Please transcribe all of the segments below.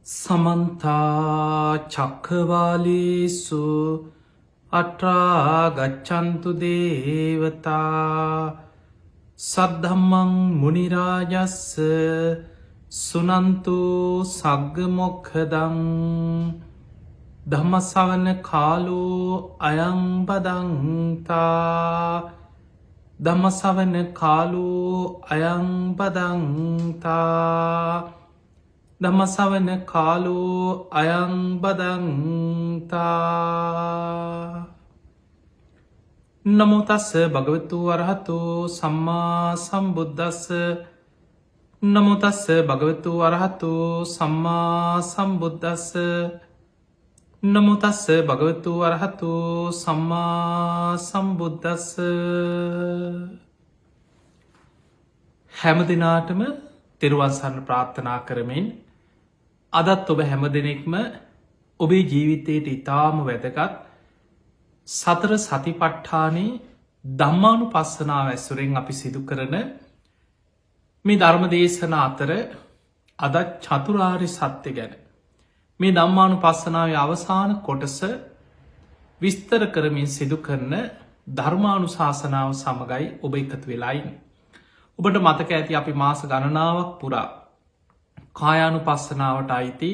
සමන්තා චක්කවාලේසු අට්‍රා ගච්ඡන්තු දේවතා සද්ධම්මං මුනි රාජස්ස සුනන්තු සග්ග මොක්ඛදං ධම්ම ශ්‍රවණ කාලෝ අයං බදන්තා ධම්ම ශ්‍රවණ කාලෝ අයං බදන්තා ධම්ම ශ්‍රවණ කාලෝ අයං බදන්තා. නමෝ තස්ස භගවතු වරහතෝ සම්මා සම්බුද්දස්ස. නමෝ තස්ස භගවතු වරහතෝ සම්මා සම්බුද්දස්ස. නමෝ තස්ස භගවතු වරහතෝ සම්මා සම්බුද්දස්ස. හැම දිනාටම තෙරුවන් සරණ ප්‍රාර්ථනා කරමින් අදත් ඔබ හැම දෙනෙක්ම ඔබේ ජීවිතයට ඉතාම වැදගත් සතර සතිපට්ඨානයේ ධම්මානුපස්සනාව ඇසුරෙන් අපි සිදු කරන මේ ධර්ම දේශනා අතර අදත් චතුරාර්ය සත්‍ය ගැන මේ ධම්මානුපස්සනාවේ අවසාන කොටස විස්තර කරමින් සිදු කරන ධර්මානුශාසනාව සමගයි ඔබ එකතු වෙලා ඉන්නේ. ඔබට මතක ඇති අපි මාස ගණනාවක් පුරා කායානුපස්සනාවට අයිති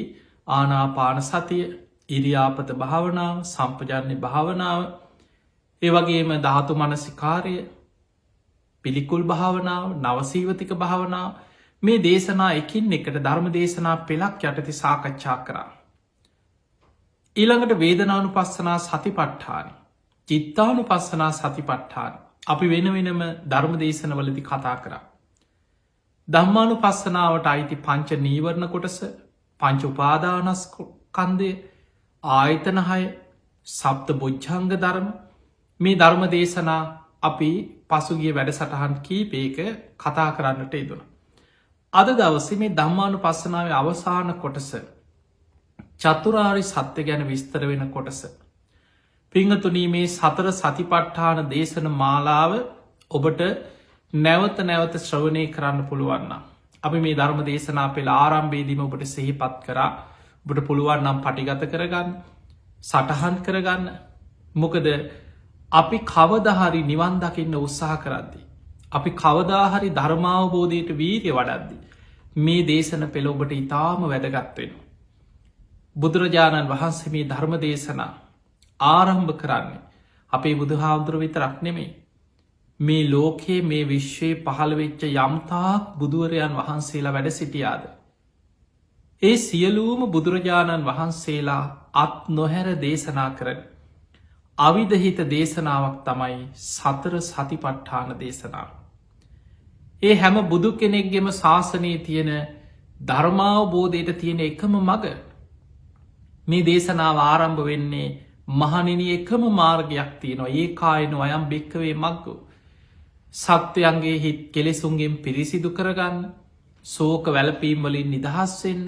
ආනාපාන සතිය, ඉරියාපත භාවනාව, සම්පජන්‍ය භාවනාව, ඒ වගේම ධාතු මනසිකාරය, පිළිකුල් භාවනාව, නවසීවතික භාවනාව, මේ දේශනා එකින් එකට ධර්ම දේශනා පෙළක් යටතේ සාකච්ඡා කරා. ඊළඟට වේදනානුපස්සනා සතිපට්ඨාන, චිත්තානුපස්සනා සතිපට්ඨාන අපි වෙන වෙනම ධර්ම දේශනවලදි කතා කරා. ධම්මානුපස්සනාවට අයිති පංච නීවරණ කොටස, පංච උපාදානස්කන්ධය, ආයතන 6, සප්ත බොජ්ජංග ධර්ම, මේ ධර්ම දේශනා අපි පසුගිය වැඩසටහන් කීපයක කතා කරන්නට යෙදුණා. අද දවසේ මේ ධම්මානුපස්සනාවේ අවසාන කොටස චතුරාර්ය සත්‍ය ගැන විස්තර වෙන කොටස. පිංහතුනී මේ සතර සතිපට්ඨාන දේශන මාලාව ඔබට නැවත නැවත ශ්‍රවණය කරන්න පුළුවන්න. අපි මේ ධර්ම දේශනා පෙළ ආරම්භේදීම ඔබට සිහිපත් කරා. ඔබට පුළුවන් නම් පටිගත කරගන්න, සටහන් කරගන්න. මොකද අපි කවදහරි නිවන් දකින්න උත්සාහ කරද්දි, අපි කවදාහරි ධර්මාවබෝධයට වීර්ය වඩද්දි මේ දේශන පෙළ ඔබට ඉතාම වැදගත්වෙන. බුදුරජාණන් වහන්සේ මේ ධර්ම දේශනා ආරම්භ කරන්නේ අපේ බුදුහාමුදුරුවෝ විතරක් නෙමෙයි, මේ ලෝකයේ මේ විශ්වයේ පහළ වෙච්ච යම්තාක් බුදුවරයන් වහන්සේලා වැඩ සිටියාද ඒ සියලුම බුදුරජාණන් වහන්සේලා අත් නොහැර දේශනා කරන අවිධහිත දේශනාවක් තමයි සතර සතිපට්ඨාන දේශනාව. ඒ හැම බුදු කෙනෙක්ගෙම ශාසනයේ තියෙන ධර්මාවබෝධයට තියෙන එකම මඟ මේ දේශනාව ආරම්භ වෙන්නේ මහනිනි එකම මාර්ගයක් තියෙනවා. ඒ කායනු අයම් භික්කවේ මක්ගු. සත්වයන්ගේ හිත් කෙලෙසුන්ගෙන් පිරිසිදු කරගන්න, සෝක වැලපීම් වලින් නිදහස්වෙන්න,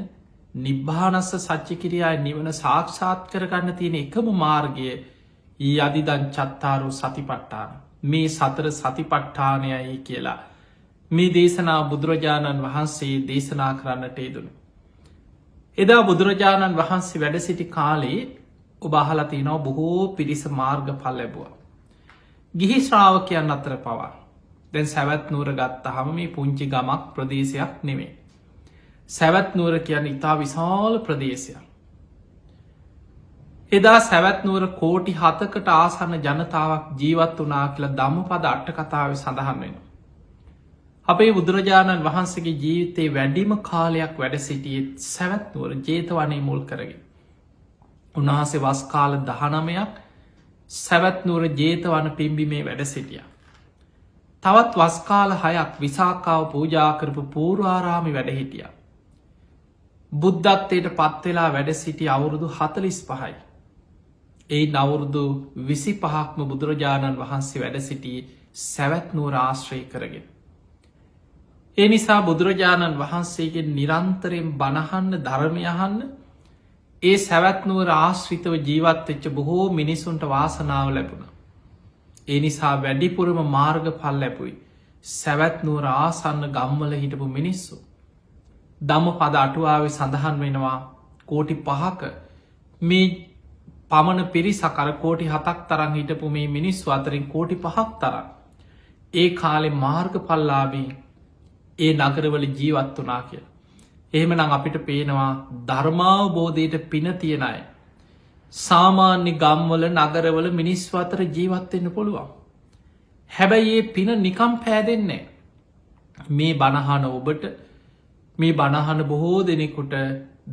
නිබ්භානස්ස සච්චිකිරියාය නිවන සාක්ෂාත් කරගන්න තියෙන එකම මාර්ගය යදිදං චත්තාරු සතිපට්ඨාන, මේ සතර සතිපට්ඨානයයි කියලා මේ දේශනා බුදුරජාණන් වහන්සේ දේශනා කරන්නට යෙදුණු. එදා බුදුරජාණන් වහන්සේ වැඩ සිටි කාලේ ඔබ අහලා තියනවා බොහෝ පිරිස මාර්ග ඵල ලැබුවා. ගිහි ශ්‍රාවකයන් අතර පවා. දැන් සැවැත් නුවර ගත්තහම මේ පුංචි ගමක් ප්‍රදේශයක් නෙමේ. සැවැත් නුවර කියන්නේ ඉතා විශාල ප්‍රදේශයක්. එදා සැවැත් නුවර කෝටි 7කට ආසන්න ජනතාවක් ජීවත් වුණා කියලා ධම්මපද අට කතාවේ සඳහන් වෙනවා. අපේ බුදුරජාණන් වහන්සේගේ ජීවිතේ වැඩිම කාලයක් වැඩ සිටියේ සැවැත් නුවර ජේතවනයේ මුල් කරගෙන. උන්වහන්සේ වස් කාල 19ක් සැවැත් නුවර ජේතවන පිම්බිමේ වැඩ සිටිය. තවත් වස් කාල 6ක් විසාකාව පූජා කරපු පූර්වාරාමි වැඩ හිටිය. බුද්ධත්වයට පත්වෙලා වැඩ සිටි අවුරුදු 45යි. ඒ අවුරුදු 25ක්ම බුදුරජාණන් වහන්සේ වැඩ සිටි සැවැත් නුවර ආශ්‍රය කරගෙන. ඒ නිසා බුදුරජාණන් වහන්සේගේ නිරන්තරයෙන් බණහන්න, ධර්මය අහන්න ඒ සැවැත් නුවර ආශ්‍රිතව ජීවත් වෙච්ච බොහෝ මිනිසුන්ට වාසනාව ලැබුණා. ඒ නිසා වැඩිපුරම මාර්ගඵල ලැබුයි සැවැත් නුවර ආසන්න ගම්වල හිටපු මිනිස්සු. ධම්මපද අටුවාවේ සඳහන් වෙනවා කෝටි 5ක මේ පමණ පිරිසකර කෝටි 7ක් තරම් හිටපු මේ මිනිස්සු අතරින් කෝටි 5ක් තරම් ඒ කාලේ මාර්ගඵලලාභී ඒ නගරවල ජීවත් වුණා කියලා. එහෙමනම් අපිට පේනවා ධර්මාවබෝධයට පින තියන අය සාමාන්‍ය ගම්වල නගරවල මිනිස්සු අතර ජීවත් වෙන්න පුළුවන්. හැබැයි ඒ පින නිකම් පෑදෙන්නේ මේ බණහන ඔබට මේ බණහන බොහෝ දෙනෙකුට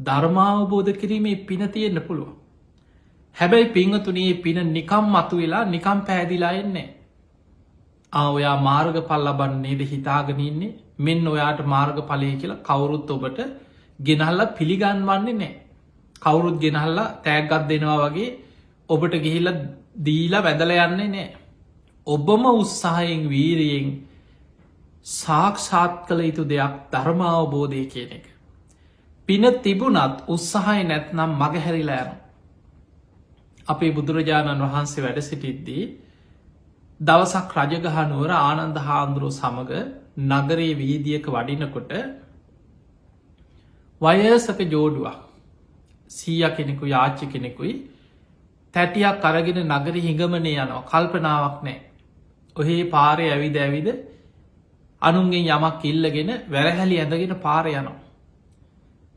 ධර්මාවබෝධ කිරීමේ පින තියෙන්න පුළුවන්. හැබැයි පිංහතුනේ පින නිකම් මතු වෙලා නිකම් පෑදිලා එන්නේ. ඔයා මාර්ගඵල ලබන්නේද හිතාගෙන ඉන්නේ මෙන්න ඔයාට මාර්ගඵලය කියලා කවුරුත් ඔබට ගෙනහල්ලා පිළිගන්වන්නේ නැහැ. කවුරුත් ගෙනහල්ලා තෑග්ගත් දෙනවා වගේ ඔබට ගිහිල්ලා දීලා වැදලා යන්නේ නැහැ. ඔබම උත්සාහයෙන් වීරියෙන් සාක්ෂාත් කළ යුතු දෙයක් ධර්මාවබෝධය කියන එක. පින තිබුණත් උත්සාහය නැත්නම් මගහැරිලා යනවා. අපේ බුදුරජාණන් වහන්සේ වැඩ සිටිද්දී දවසක් රජගහනුවර ආනන්ද හාමුදුරුවෝ සමග නගරයේ වීදියක වඩිනකොට වයසක ජෝඩුවක් 100 කෙනෙකු යාච්චි කෙනෙකුයි තැටියක් අරගෙන නගර හිඟමනය යනවා. කල්පනාවක් නෑ. ඔහේ පාරය ඇවිද ඇවිද අනුන්ගෙන් යමක් ඉල්ලගෙන වැරහැලි ඇඳගෙන පාර යනවා.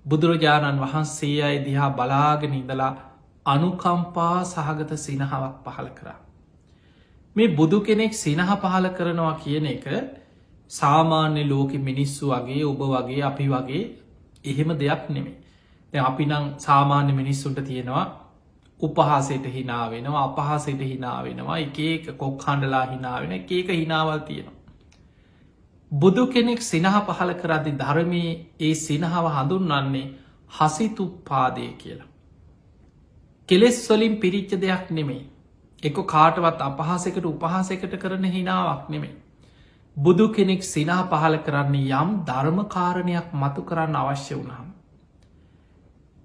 බුදුරජාණන් වහන්සේ අය දිහා බලාගෙන ඉඳලා අනුකම්පා සහගත සිනහාවක් පහළ කරා. මේ බුදු කෙනෙක් සිනහ පහළ කරනවා කියන එක සාමාන්‍ය ලෝක මිනිස්සු වගේ ඔබ වගේ අපි වගේ එහෙම දෙයක් නෙමේ. දැන් අපි නම් සාමාන්‍ය මිනිස්සුන්ට තියෙනවා උපහාසයට හිනා වෙනවා අපහාසයට හිනා වෙනවා එක එක කොක් හඬලා හිනා වෙන එක එක හිනාවල් තියෙනවා. බුදු කෙනෙක් සිනහ පහළ කරද්දි ධර්මයේ ඒ සිනහව හඳුන්වන්නේ හසිතුප්පාදය කියලා. කෙලෙස් වලින් පිරිච්ච දෙයක් නෙමේ. එක කාටවත් අපහාසකට උපහාසකට කරන හිනාවක් නෙමේ. බුදු කෙනෙක් සිනහ පහළ කරන්නේ යම් ධර්මකාරණයක් මතු කරන්න අවශ්‍ය වුණහම.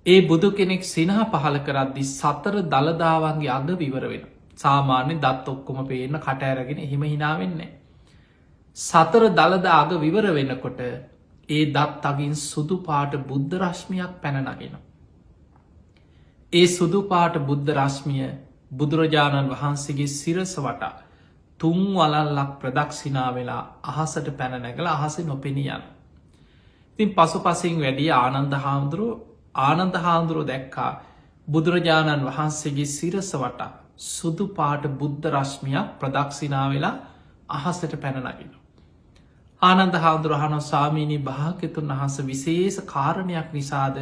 ඒ බුදු කෙනෙක් සිනහ පහළ කරද්දි සතර දළදාවන්ගේ අග විවර වෙන. සාමාන්‍ය දත් ඔක්කොම පේන්න කට ඇරගෙන එහෙම හිනාවෙන්නේ. සතර දළදා අග විවර වෙනකොට ඒ දත් අගින් සුදු පාට බුද්ධ රශ්මියක් පැනනගෙන. ඒ සුදු පාට බුද්ධ රශ්මිය බුදුරජාණන් වහන්සේගේ සිරස වටා තුන් වලල්ලක් ප්‍රදක්ෂිනා වෙලා අහසට පැන නැගල අහස නොපෙනී යන. ඉතින් පසු පසින් වැඩිය ආනන්ද හාමුදුරුවෝ දැක්කා බුදුරජාණන් වහන්සේගේ සිරස වටා සුදු පාට බුද්ධ රශ්මියක් ප්‍රදක්ෂිනා වෙලා අහසට පැනනගෙන. ආනන්ද හාමුදුරුවහන ස්වාමීණී භාග්‍යතුන් වහන්ස විශේෂ කාරණයක් නිසාද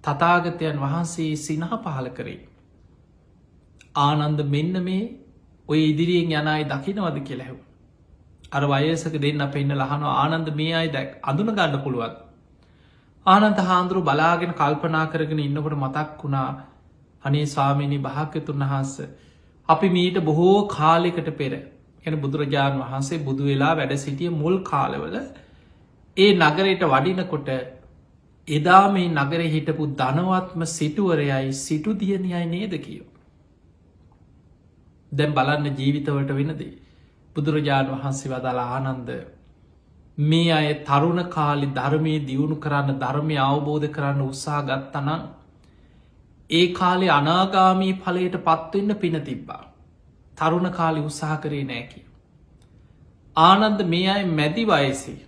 තථාගතයන් වහන්සේ සිනහ පහළ කරේ. ආනන්ද මෙන්න මේ ඔය ඉදිරියෙන් යන අය දකින්නවද කියලා ඇහුවා. අර වයසක දෙන්න පෙන්න ලහනවා ආනන්ද මේ අය දැක් අඳුන ගන්න පුළුවන්. ආනන්ද හාමුදුරුවෝ බලාගෙන කල්පනා කරගෙන ඉන්නකොට මතක් වුණා අනේ ස්වාමීණී භාග්‍යතුන් වහන්සේ අපි මීට බොහෝ කාලයකට පෙර එන බුදුරජාණන් වහන්සේ බුදු වෙලා වැඩ සිටිය මුල් කාලවල ඒ නගරයට වඩිනකොට එදා මේ නගර හිටපු ධනවත්ම සිටුවරයයි සිටු දියණියයි නේද කියෝ. දැන් බලන්න ජීවිතවලට වෙනදේ. බුදුරජාණන් වහන්සේ වදාළ ආනන්ද මේ අය තරුණ කාලි ධර්මය දියුණු කරන්න ධර්මය අවබෝධ කරන්න උත්සාහ ගත්තනන් ඒ කාලේ අනාගාමී ඵලයට පත්වෙන්න පින තිබ්බා. තරුණ කාලි උත්සාහ කරේ නෑ කිය. ආනන්ද මේ අය මැදි වයසේ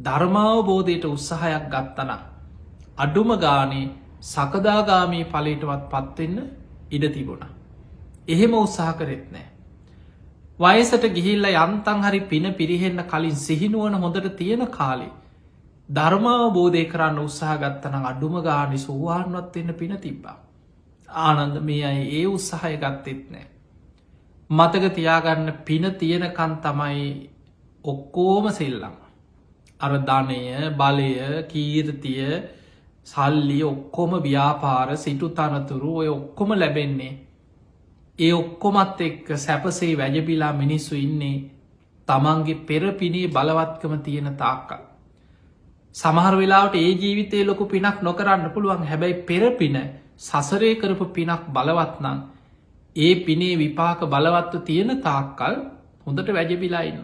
ධර්මාවබෝධයට උත්සාහයක් ගත්තන අඩුම ගානේ සකදාගාමී ඵලයටවත් පත්වෙන්න ඉඩ තිබුණා. එහෙම උත්සාහ කරෙත් නෑ. වයසට ගිහිල්ල යන්තන් හරි පින පිරිහෙන්න කලින් සිහිනුවන හොඳට තියෙන කාලේ ධර්මාවබෝධය කරන්න උත්සාහ ගත්තන අඩුම ගානි සෝවාන්වත් වෙන්න පින තිබ්බා. ආනන්ද මේ අය ඒ උත්සාහය ගත්තෙත් නෑ. මතක තියාගන්න පින තියෙනකන් තමයි ඔක්කෝම සෙල්ලම්. අර ධනය බලය කීර්තිය සල්ලි ඔක්කොම ව්‍යාපාර සිටු තනතුරු ඔය ඔක්කොම ලැබෙන්නේ ඒ ඔක්කොමත් එක්ක සැපසේ වැජබිලා මිනිස්සු ඉන්නේ තමන්ගේ පෙරපිනේ බලවත්කම තියෙන තාක්කල්. සමහර වෙලාවට ඒ ජීවිතය ලොකු පිනක් නොකරන්න පුළුවන් හැබැයි පෙරපින සසරය කරපු පිනක් බලවත්නං ඒ පිනේ විපාක බලවත්ව තියෙන තාක්කල් හොඳට වැජබිලායින්න.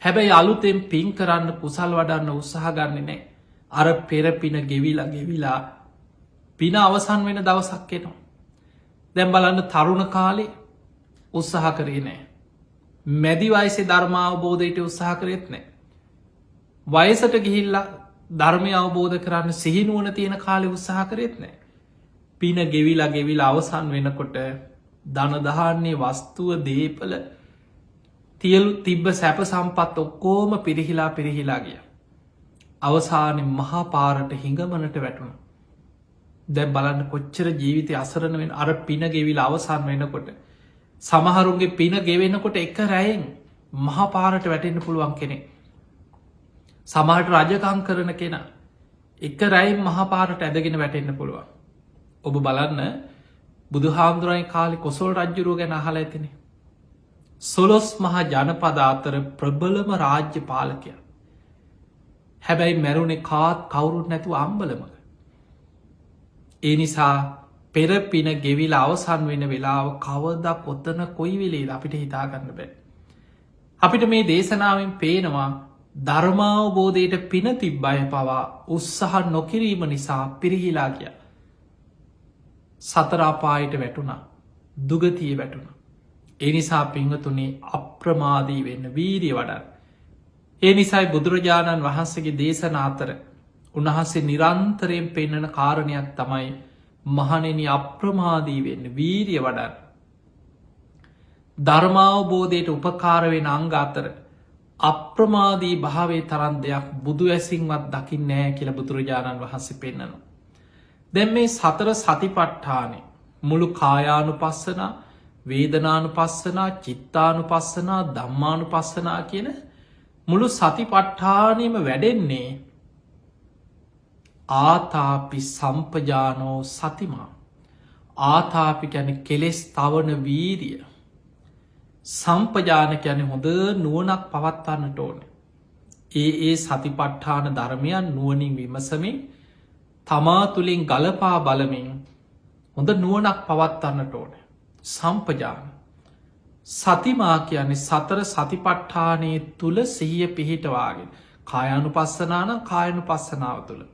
හැබැයි අලුතෙන් පින් කරන්න කුසල් වඩන්න උත්සාහ ගන්න නෑ. අර පෙරපින ගෙවිලා පින අවසන් වෙන දවසක් එනවා. දැම් බලන්න තරුණ කාලේ උත්සාහ කරේ නෑ. මැදි වයසේ ධර්මාවබෝධයට උත්සාහ කරෙත් නෑ. වයසට ගිහිල්ලා ධර්මය අවබෝධ කරන්න සිහිනුවන තියෙන කාලෙ උත්සාහ කරෙත් නෑ. පින ගෙවිලා අවසන් වෙනකොට ධනදහන්නේ වස්තුව දේපල තියල් තිබ්බ සැප සම්පත් ඔක්කෝම පිරිහිලා ගිය. අවසානෙ මහා පාරට හිඟමනට වැටුණ. දැ බලන්න කොච්චර ජීවිතය අසරණ වෙන අර පින ගෙවිල අවසන් වෙනකොට. සමහරුන්ගේ පින ගෙවෙනකොට එක රැයෙන් මහා පාරට වැටෙන්න්න පුළුවන් කෙනෙ. සමහට රජකං කරන කෙන එක රැයිම් මහා පාරට ඇදගෙන වැටෙන්න්න පුළුවන්. ඔබ බලන්න බුදු හාමුදුරයි කාලි කොසොල් රජ්ජුරුව ගැන අහල ඇතිනේ. සොලොස් මහා ජනපද අතර ප්‍රබලම රාජ්‍ය පාලකය. හැබැයි මැරුණේ කාත් කවුරුත් නැතු අම්බලමක. ඒ නිසා පෙර පින ගෙවිල අවසන් වෙන වෙලාව කවදක් ඔත්තන කොයි වෙලේ අපිට හිතාගන්න බෑ. අපිට මේ දේශනාවෙන් පේනවා ධර්මාවබෝධයට පින තිබ්බය පවා උත්සාහ නොකිරීම නිසා පිරිහිලා ගිය. සතරාපායට වැටුණා දුගතිය වැටුණ. එනිසා පිංහතුනේ අප්‍රමාදී වෙන්න වීරිය වඩන්. ඒ නිසයි බුදුරජාණන් වහන්සේගේ දේශන අතර උන්වහන්සේ නිරන්තරයෙන් පෙන්නන කාරණයක් තමයි මහනෙන අප්‍රමාදී වෙන්න වීරිය වඩන්. ධර්මාවබෝධයට උපකාරවෙන අංග අතර අප්‍රමාදී භාවේ තරන් දෙයක් බුදු ඇසින්වත් දකිින් නෑ කියල බුදුරජාණන් වහන්සේ පෙන්න්නනවා. දැන් මේ සතර සතිපට්ඨානය මුළු කායානු පස්සනා වේදනානු පස්සනා චිත්තානු පස්සනා දම්මානු පස්සනා කියන මුළු සතිපට්ඨානයම වැඩෙන්නේ ආතාපි සම්පජානෝ සතිමා. ආතාපි ගැන කෙලෙස් තවන වීරිය. සම්පජාන යන හොඳ නුවනක් පවත්වන්නට ඕන. ඒ සතිපට්ඨාන ධර්මයන් නුවනින් විමසමින් තමා තුළින් ගලපා බලමින් හොඳ නුවනක් පවත්වන්නට ඕන. සම්පජාන සතිමා කියන්නේ සතර සතිපට්ඨානයේ තුළ සිහිය පිහිටවාගෙන කායානු පස්සනාන කායනු පස්සනාව තුළ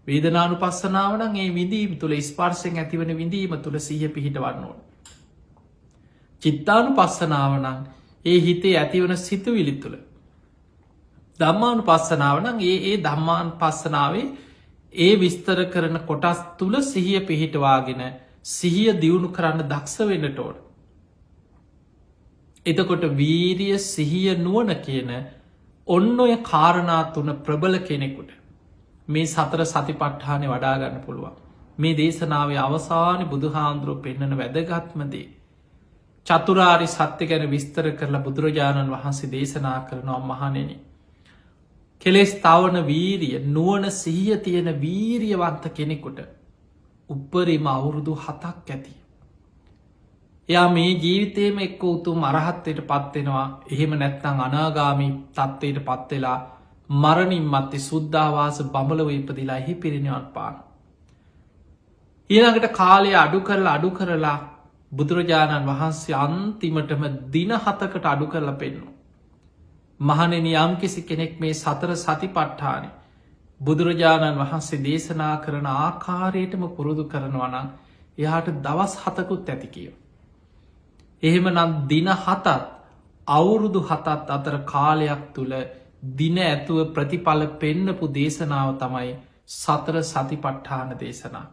වේදනානු පස්සනාවන ඒ විඳීම තුළ ස්පර්සෙන් ඇතිවන විඳීම තුළ සිහිය පිහිටවන්න ඕන. චිත්තානු පස්සනාවනං ඒ හිතේ ඇතිවන සිතුවිලි තුළ දම්මානු පස්සනාවනං ඒ දම්මාන් පස්සනාවේ ඒ විස්තර කරන කොටස් තුළ සිහිය පිහිටවාගෙන සිහිය දියුණු කරන්න දක්ෂ වෙන්නට ඕන. එතකොට වීරිය සිහිය නුවන කියන ඔන්න ඔය කාරණා තුන ප්‍රබල කෙනෙකුට මේ සතර සතිපට්ඨානය වඩාගන්න පුළුවන්. මේ දේශනාව අවසාන බුදුහාන්දුරුව පෙන්නන වැදගත්මදේ. චතුරාරි සත්‍ය ගැන විස්තර කරලා බුදුරජාණන් වහන්සේ දේශනා කරනවා මහනෙන. කෙලෙස් තවන වීරිය නුවන සිහිය තියෙන වීරියවන්ත කෙනෙකුට උපරිම අවුරුදු 7ක් ඇති. එයා මේ ජීවිතයම එක්ක උතුම් අරහත්තයට පත්වෙනවා. එහෙම නැත්නං අනාගාමී තත්වයට පත්වෙලා මරණින් මත්තේ සුද්ධවාස බඹලව ඉපදිලා එහි පිරිනිවන් පාන. ඊළඟට කාලය අඩු කරලා බුදුරජාණන් වහන්සේ අන්තිමටම දින 7කට අඩු කරලා පෙන්නු. මහනෙන යම් කිසි කෙනෙක් මේ සතර සතිපට්ඨානය බුදුරජාණන් වහන්සේ දේශනා කරන ආකාරයටම පුරුදු කරනවනම් එයාට දවස් 7කුත් ඇති කියව. එහෙම නම් දින 7ත් අවුරුදු 7ත් අතර කාලයක් තුළ දින ඇතුව ප්‍රතිඵල පෙන්නපු දේශනාව තමයි සතර සතිපට්ඨාන දේශනා.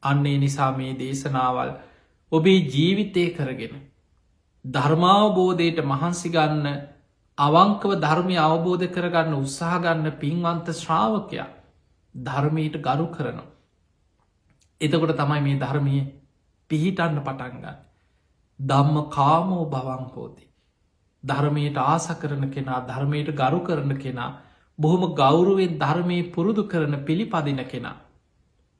අන්නේ නිසා මේ දේශනාවල් ඔබේ ජීවිතය කරගෙන ධර්මාවබෝධයට මහන්සිගන්න අවංකව ධර්මය අවබෝධ කරගන්න උත්සාහගන්න පින්වන්ත ශ්‍රාවකයා ධර්මයට ගරු කරනවා. එතකොට තමයි මේ ධර්මය පිහිටන්න පටන්ගන්න. ධම්ම කාමෝ බවං හෝති. ධර්මයට ආස කරන කෙනා ධර්මයට ගරු කරන කෙනා බොහොම ගෞරුවෙන් ධර්මය පුරුදු කරන පිළිපදින කෙනා.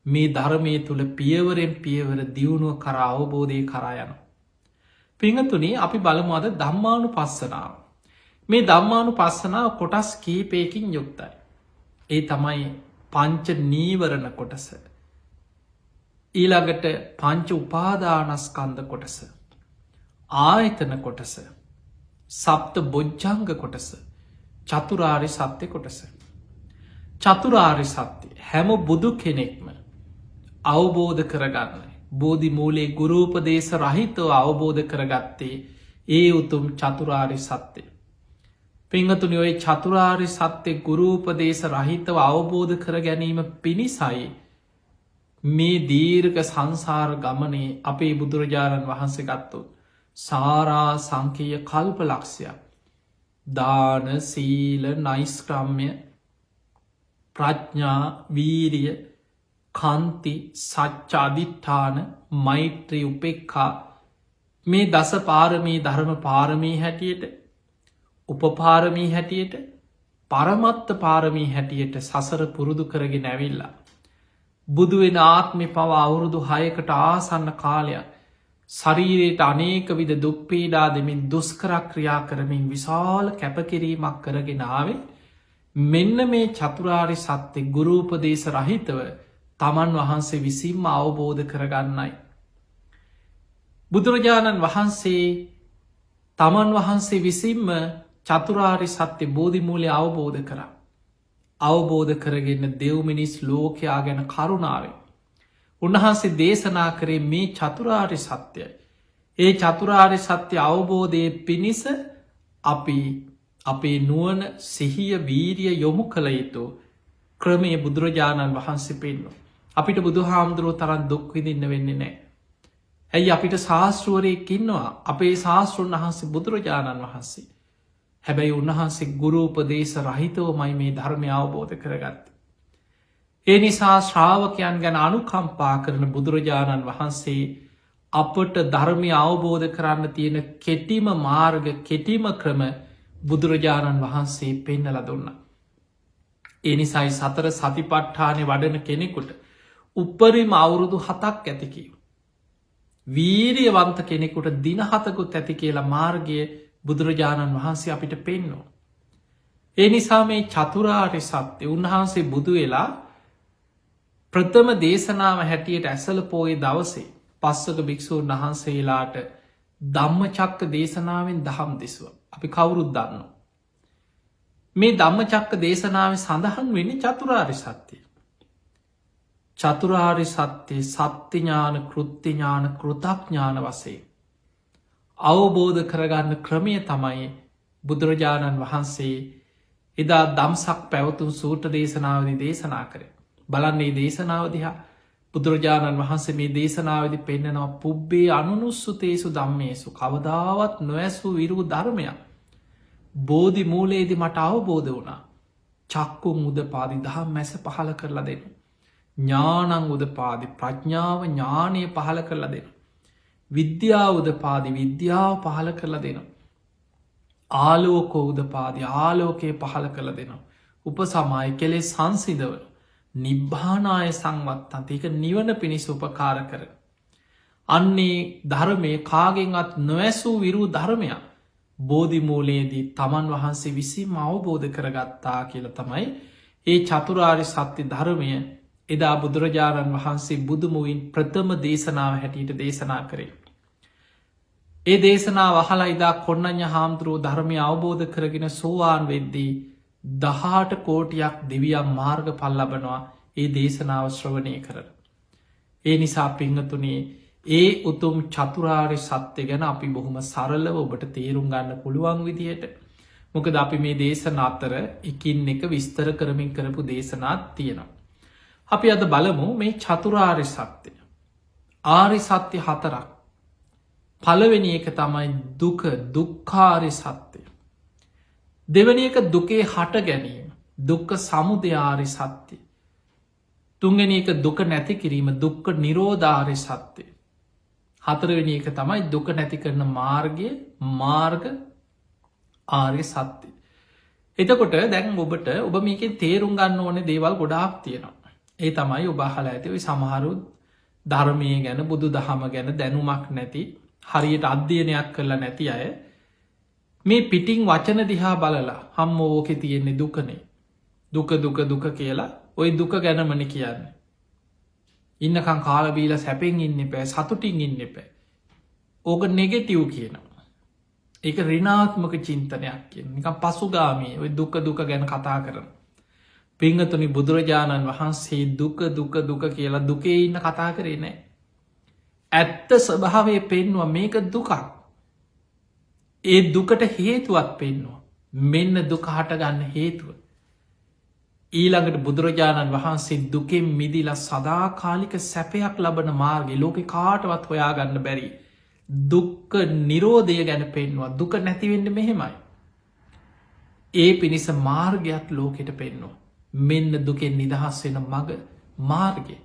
මේ ධර්මය තුළ පියවරෙන් පියවර දියුණුව කර අවබෝධය කරයන. පිංහතුනේ අපි බලමුවද ධම්මානු පස්සනාව. මේ ධම්මානු පස්සනාව කොටස් කීපයකින් යුක්තයි. ඒ තමයි පංච නීවරණ කොටස. ඊළඟට පංච උපාදානස්කන්ධ කොටස. ආයතන කොටස. සප්ත බොජ්ජංග කොටස. චතුරාරි සත්‍ය කොටස. චතුරාරි සත්‍ය හැම බුදු කෙනෙක්ම අවබෝධ කරගන්න. බෝධි මූලේ ගුරූපදේශ රහිතව අවබෝධ කරගත්තේ ඒ උතුම් චතුරාරි සත්‍යය. පිංහතුනි ඔය චතුරාරි සත්‍යය ගුරූපදේශ රහිතව අවබෝධ කර ගැනීම පිණිසයි මේ දීර්ඝ සංසාර ගමනේ අපේ බුදුරජාණන් වහන්සේ ගත්තොත් සාරා සංකීය කල්ප ලක්ෂයක් දාන සීල නයිස්ක්‍රම්ය ප්‍රඥා වීරිය කන්ති සච්චාධිට්ඨාන මෛත්‍රී උපෙක්කා මේ දස පාරමී ධර්ම පාරමී හැටියට උපපාරමී හැටියට පරමත්ත පාරමී හැටියට සසර පුරුදු කරගෙන ඇවිල්ලා. බුදුවෙන ආත්මි පව අවුරුදු 6කට ආසන්න කාලයක් ශරීරයට අනේක විද දුක්පීඩා දෙමින් දුස්කරක්‍රියා කරමින් විශාල කැපකිරීමක් කරගෙන ආවේ මෙන්න මේ චතුරාරි සත්‍ය ගුරූපදේශ රහිතව තමන් වහන්සේ විසින්ම අවබෝධ කරගන්නයි. බුදුරජාණන් වහන්සේ තමන් වහන්සේ විසින්ම චතුරාරි සත්‍ය බෝධිමූලය අවබෝධ කරා. අවබෝධ කරගන්න දෙව්මිනිස් ලෝකයා ගැන කරුණාවෙන්. උන්වහන්සේ දේශනා කරේ මේ චතුරාරි සත්‍යයි. ඒ චතුරාරි සත්‍ය අවබෝධය පිණිස අපි අපේ නුවන සිහිය වීරිය යොමු කළ යුතු ක්‍රමය බුදුරජාණන් වහන්සේ පෙන්වා. අපිට බුදු හාමුදුරුව තරන් දුක්විදින්න වෙන්නේ නෑ. ඇයි අපිට ශාස්තෘුවරයෙක් ඉන්නවා අපේ ශාස්තෘන් වහන්සේ බුදුරජාණන් වහන්සේ. හැබැයි උන්වහන්සේ ගුරූපදේශ රහිතව මයි මේ ධර්මය අවබෝධ කරගත්ත. ඒ නිසා ශ්‍රාවකයන් ගැන අනුකම්පා කරන බුදුරජාණන් වහන්සේ අපට ධර්මය අවබෝධ කරන්න තියෙන කෙටිම මාර්ග කෙටිම ක්‍රම බුදුරජාණන් වහන්සේ පෙන්නල දුන්න. ඒ නිසයි සතර සතිපට්ඨානය වඩන කෙනෙකුට උපරිම අවුරුදු 7ක් ඇතිකීව. වීරියවන්ත කෙනෙකුට දින 7කුත් ඇති කියලා මාර්ගය බුදුරජාණන් වහන්සේ අපිට පෙන්නවා. ඒ නිසා මේ චතුරාරි සත්‍ය උන්වහන්සේ බුදු වෙලා ප්‍රථම දේශනාව හැටියට ඇසල පෝය දවසේ පස්සක භික්‍ෂූන් වහන්සේලාට ධම්මචක්ක දේශනාවෙන් දහම් දෙසුව. අපි කවුරුත් දන්න. මේ ධම්මචක්ක දේශනාව සඳහන් වෙන චතුරාරි සත්‍යය. චතුරාරි සත්‍යය සත්‍යඥාන කෘත්තිඥාන කෘතඥාන වසේ. අවබෝධ කරගන්න ක්‍රමය තමයි බුදුරජාණන් වහන්සේ එදා දම්සක් පැවතුම් සූට දේශනාවදි දේශනා කරේ. බලන්නේ දේශනාව දිහා බුදුරජාණන් වහන්සේ මේ දේශනාවදි පෙන්න්නනවා පුබ්බේ අනුනුස්සුතේසු දම්මේසු කවදාවත් නොඇසු විරූ ධර්මයක්. බෝධි මූලයේදි මට අවබෝධ වුණා. චක්කුම් උද පාදි දහම් මැස පහල කරලා දෙනු. ඥානං උද පාදි ප්‍රඥාව ඥානය පහල කරලා දෙනු. විද්‍යාව උද පාදි විද්‍යාව පහල කරලා දෙනවා. ආලෝකෝ උද පාදි ආලෝකය පහල කළ දෙනවා. උපසමය කෙලෙ සංසිදවල නිබ්භානාය සංවත්තන්ත එක නිවන පිණිස උපකාර කර. අන්නේ ධර්මය කාගෙන්ත් නොවැසූ විරූ ධර්මයක් බෝධිමූලයේදී තමන් වහන්සේ විසිම අවබෝධ කරගත්තා කියල තමයි ඒ චතුරාරි සත්‍ය ධර්මය එදා බුදුරජාණන් වහන්සේ බුදුමුවින් ප්‍රථම දේශනාව හැටියට දේශනා කරේ. ඒ දේශනා වහලා ඉදා කොන්නඥ හාමුදුරුව ධර්මය අවබෝධ කරගෙන සෝවාන් වෙද්දී 18 කෝටියක් දෙවියම් මාර්ග පල්ලබනවා ඒ දේශනාව ශ්‍රවණය කර. ඒ නිසා පිංහතුනේ ඒ උතුම් චතුරාරි සත්‍ය ගැන අපි බොහොම සරලව ඔබට තේරුම් ගන්න පුළුවන් විදිහට මොකද අපි මේ දේශන අතර එකින් එක විස්තර කරමින් කරපු දේශනාත් තියෙනවා. අපි අද බලමු මේ චතුරාරි සත්‍යය. ආරි සත්‍ය 4ක්. පළවෙනි එක තමයි දුක දුක්ඛාරි සත්‍යය. දෙවැනි එක දුකේ හට ගැනීම දුක්ඛ සමුදයාරි සත්‍යය. තුන්වෙනි එක දුක නැති කිරීම දුක්ඛ නිරෝධාරි සත්‍යය. හතරවෙනි එක තමයි දුක නැති කරන මාර්ගය මාර්ග ආර්ය සත්‍යය. එතකොට දැන් ඔබට ඔබ මේකෙන් තේරුම් ගන්න ඕන දේවල් ගොඩාක් තියෙනවා. ඒ තමයි ඔබහල ඇතිව සමහරු ධර්මය ගැන බුදු දහම ගැන දැනුමක් නැති හරියට අධ්‍යයනයක් කරලා නැති අය මේ පිටිං වචන දිහා බලලා හම්ම ඕකෙ තියෙන්නේ දුකනේ දුක දුක දුක කියලා ඔය දුක ගැනමනි කියන්නේ. ඉන්නකං කාලබීල සැපෙන් ඉන්න පෑ සතුටින් ඉන්න පෑ. ඕක නෙගෙටව් කියනවා. ඒක රිනාත්මක චින්තනයක් කිය නිකම් පසුගාමී ඔය දුක දුක ගැන කතා කරන. පිංහතුනි බුදුරජාණන් වහන්සේ දුක දුක දුක කියලා දුකේ ඉන්න කතා කරේ නෑ. ඇත්ත ස්වභාවය පෙන්වා මේක දුකක්. ඒ දුකට හේතුවත් පෙන්වා. මෙන්න දුක හටගන්න හේතුව. ඊළඟට බුදුරජාණන් වහන්සේ දුකෙන් මිදිලා සදාකාලික සැපයක් ලබන මාර්ගය ලෝක කාටවත් හොයාගන්න බැරි. දුක්ක නිරෝධය ගැන පෙන්වා දුක නැතිවෙන්න මෙහෙමයි. ඒ පිණිස මාර්ගයක් ලෝකෙට පෙන්නවා. මෙන්න දුකෙන් නිදහස් වෙන මග මාර්ගය.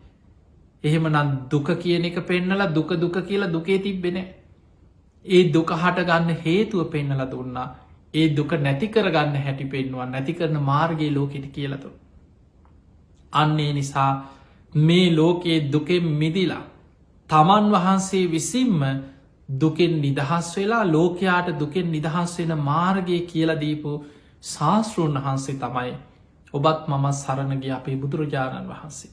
එහෙම නම් දුක කියන එක පෙන්නලා දුක දුක කියලා දුකේ තිබෙන. ඒ දුක හටගන්න හේතුව පෙන්නල දුන්නා. ඒ දුක නැති කරගන්න හැටි පෙන්වා නැති කරන මාර්ගයේ ලෝකෙට කියලතු. අන්නේ නිසා මේ ලෝකයේ දුකෙන් මිදිලා තමන් වහන්සේ විසින්ම දුකෙන් නිදහස් වෙලා ලෝකයාට දුකෙන් නිදහස් වෙන මාර්ගය කියලදීපු ශාස්තෘන් වහන්සේ තමයි ඔබත් මම සරණගිය අපේ බුදුරජාණන් වහන්සේ.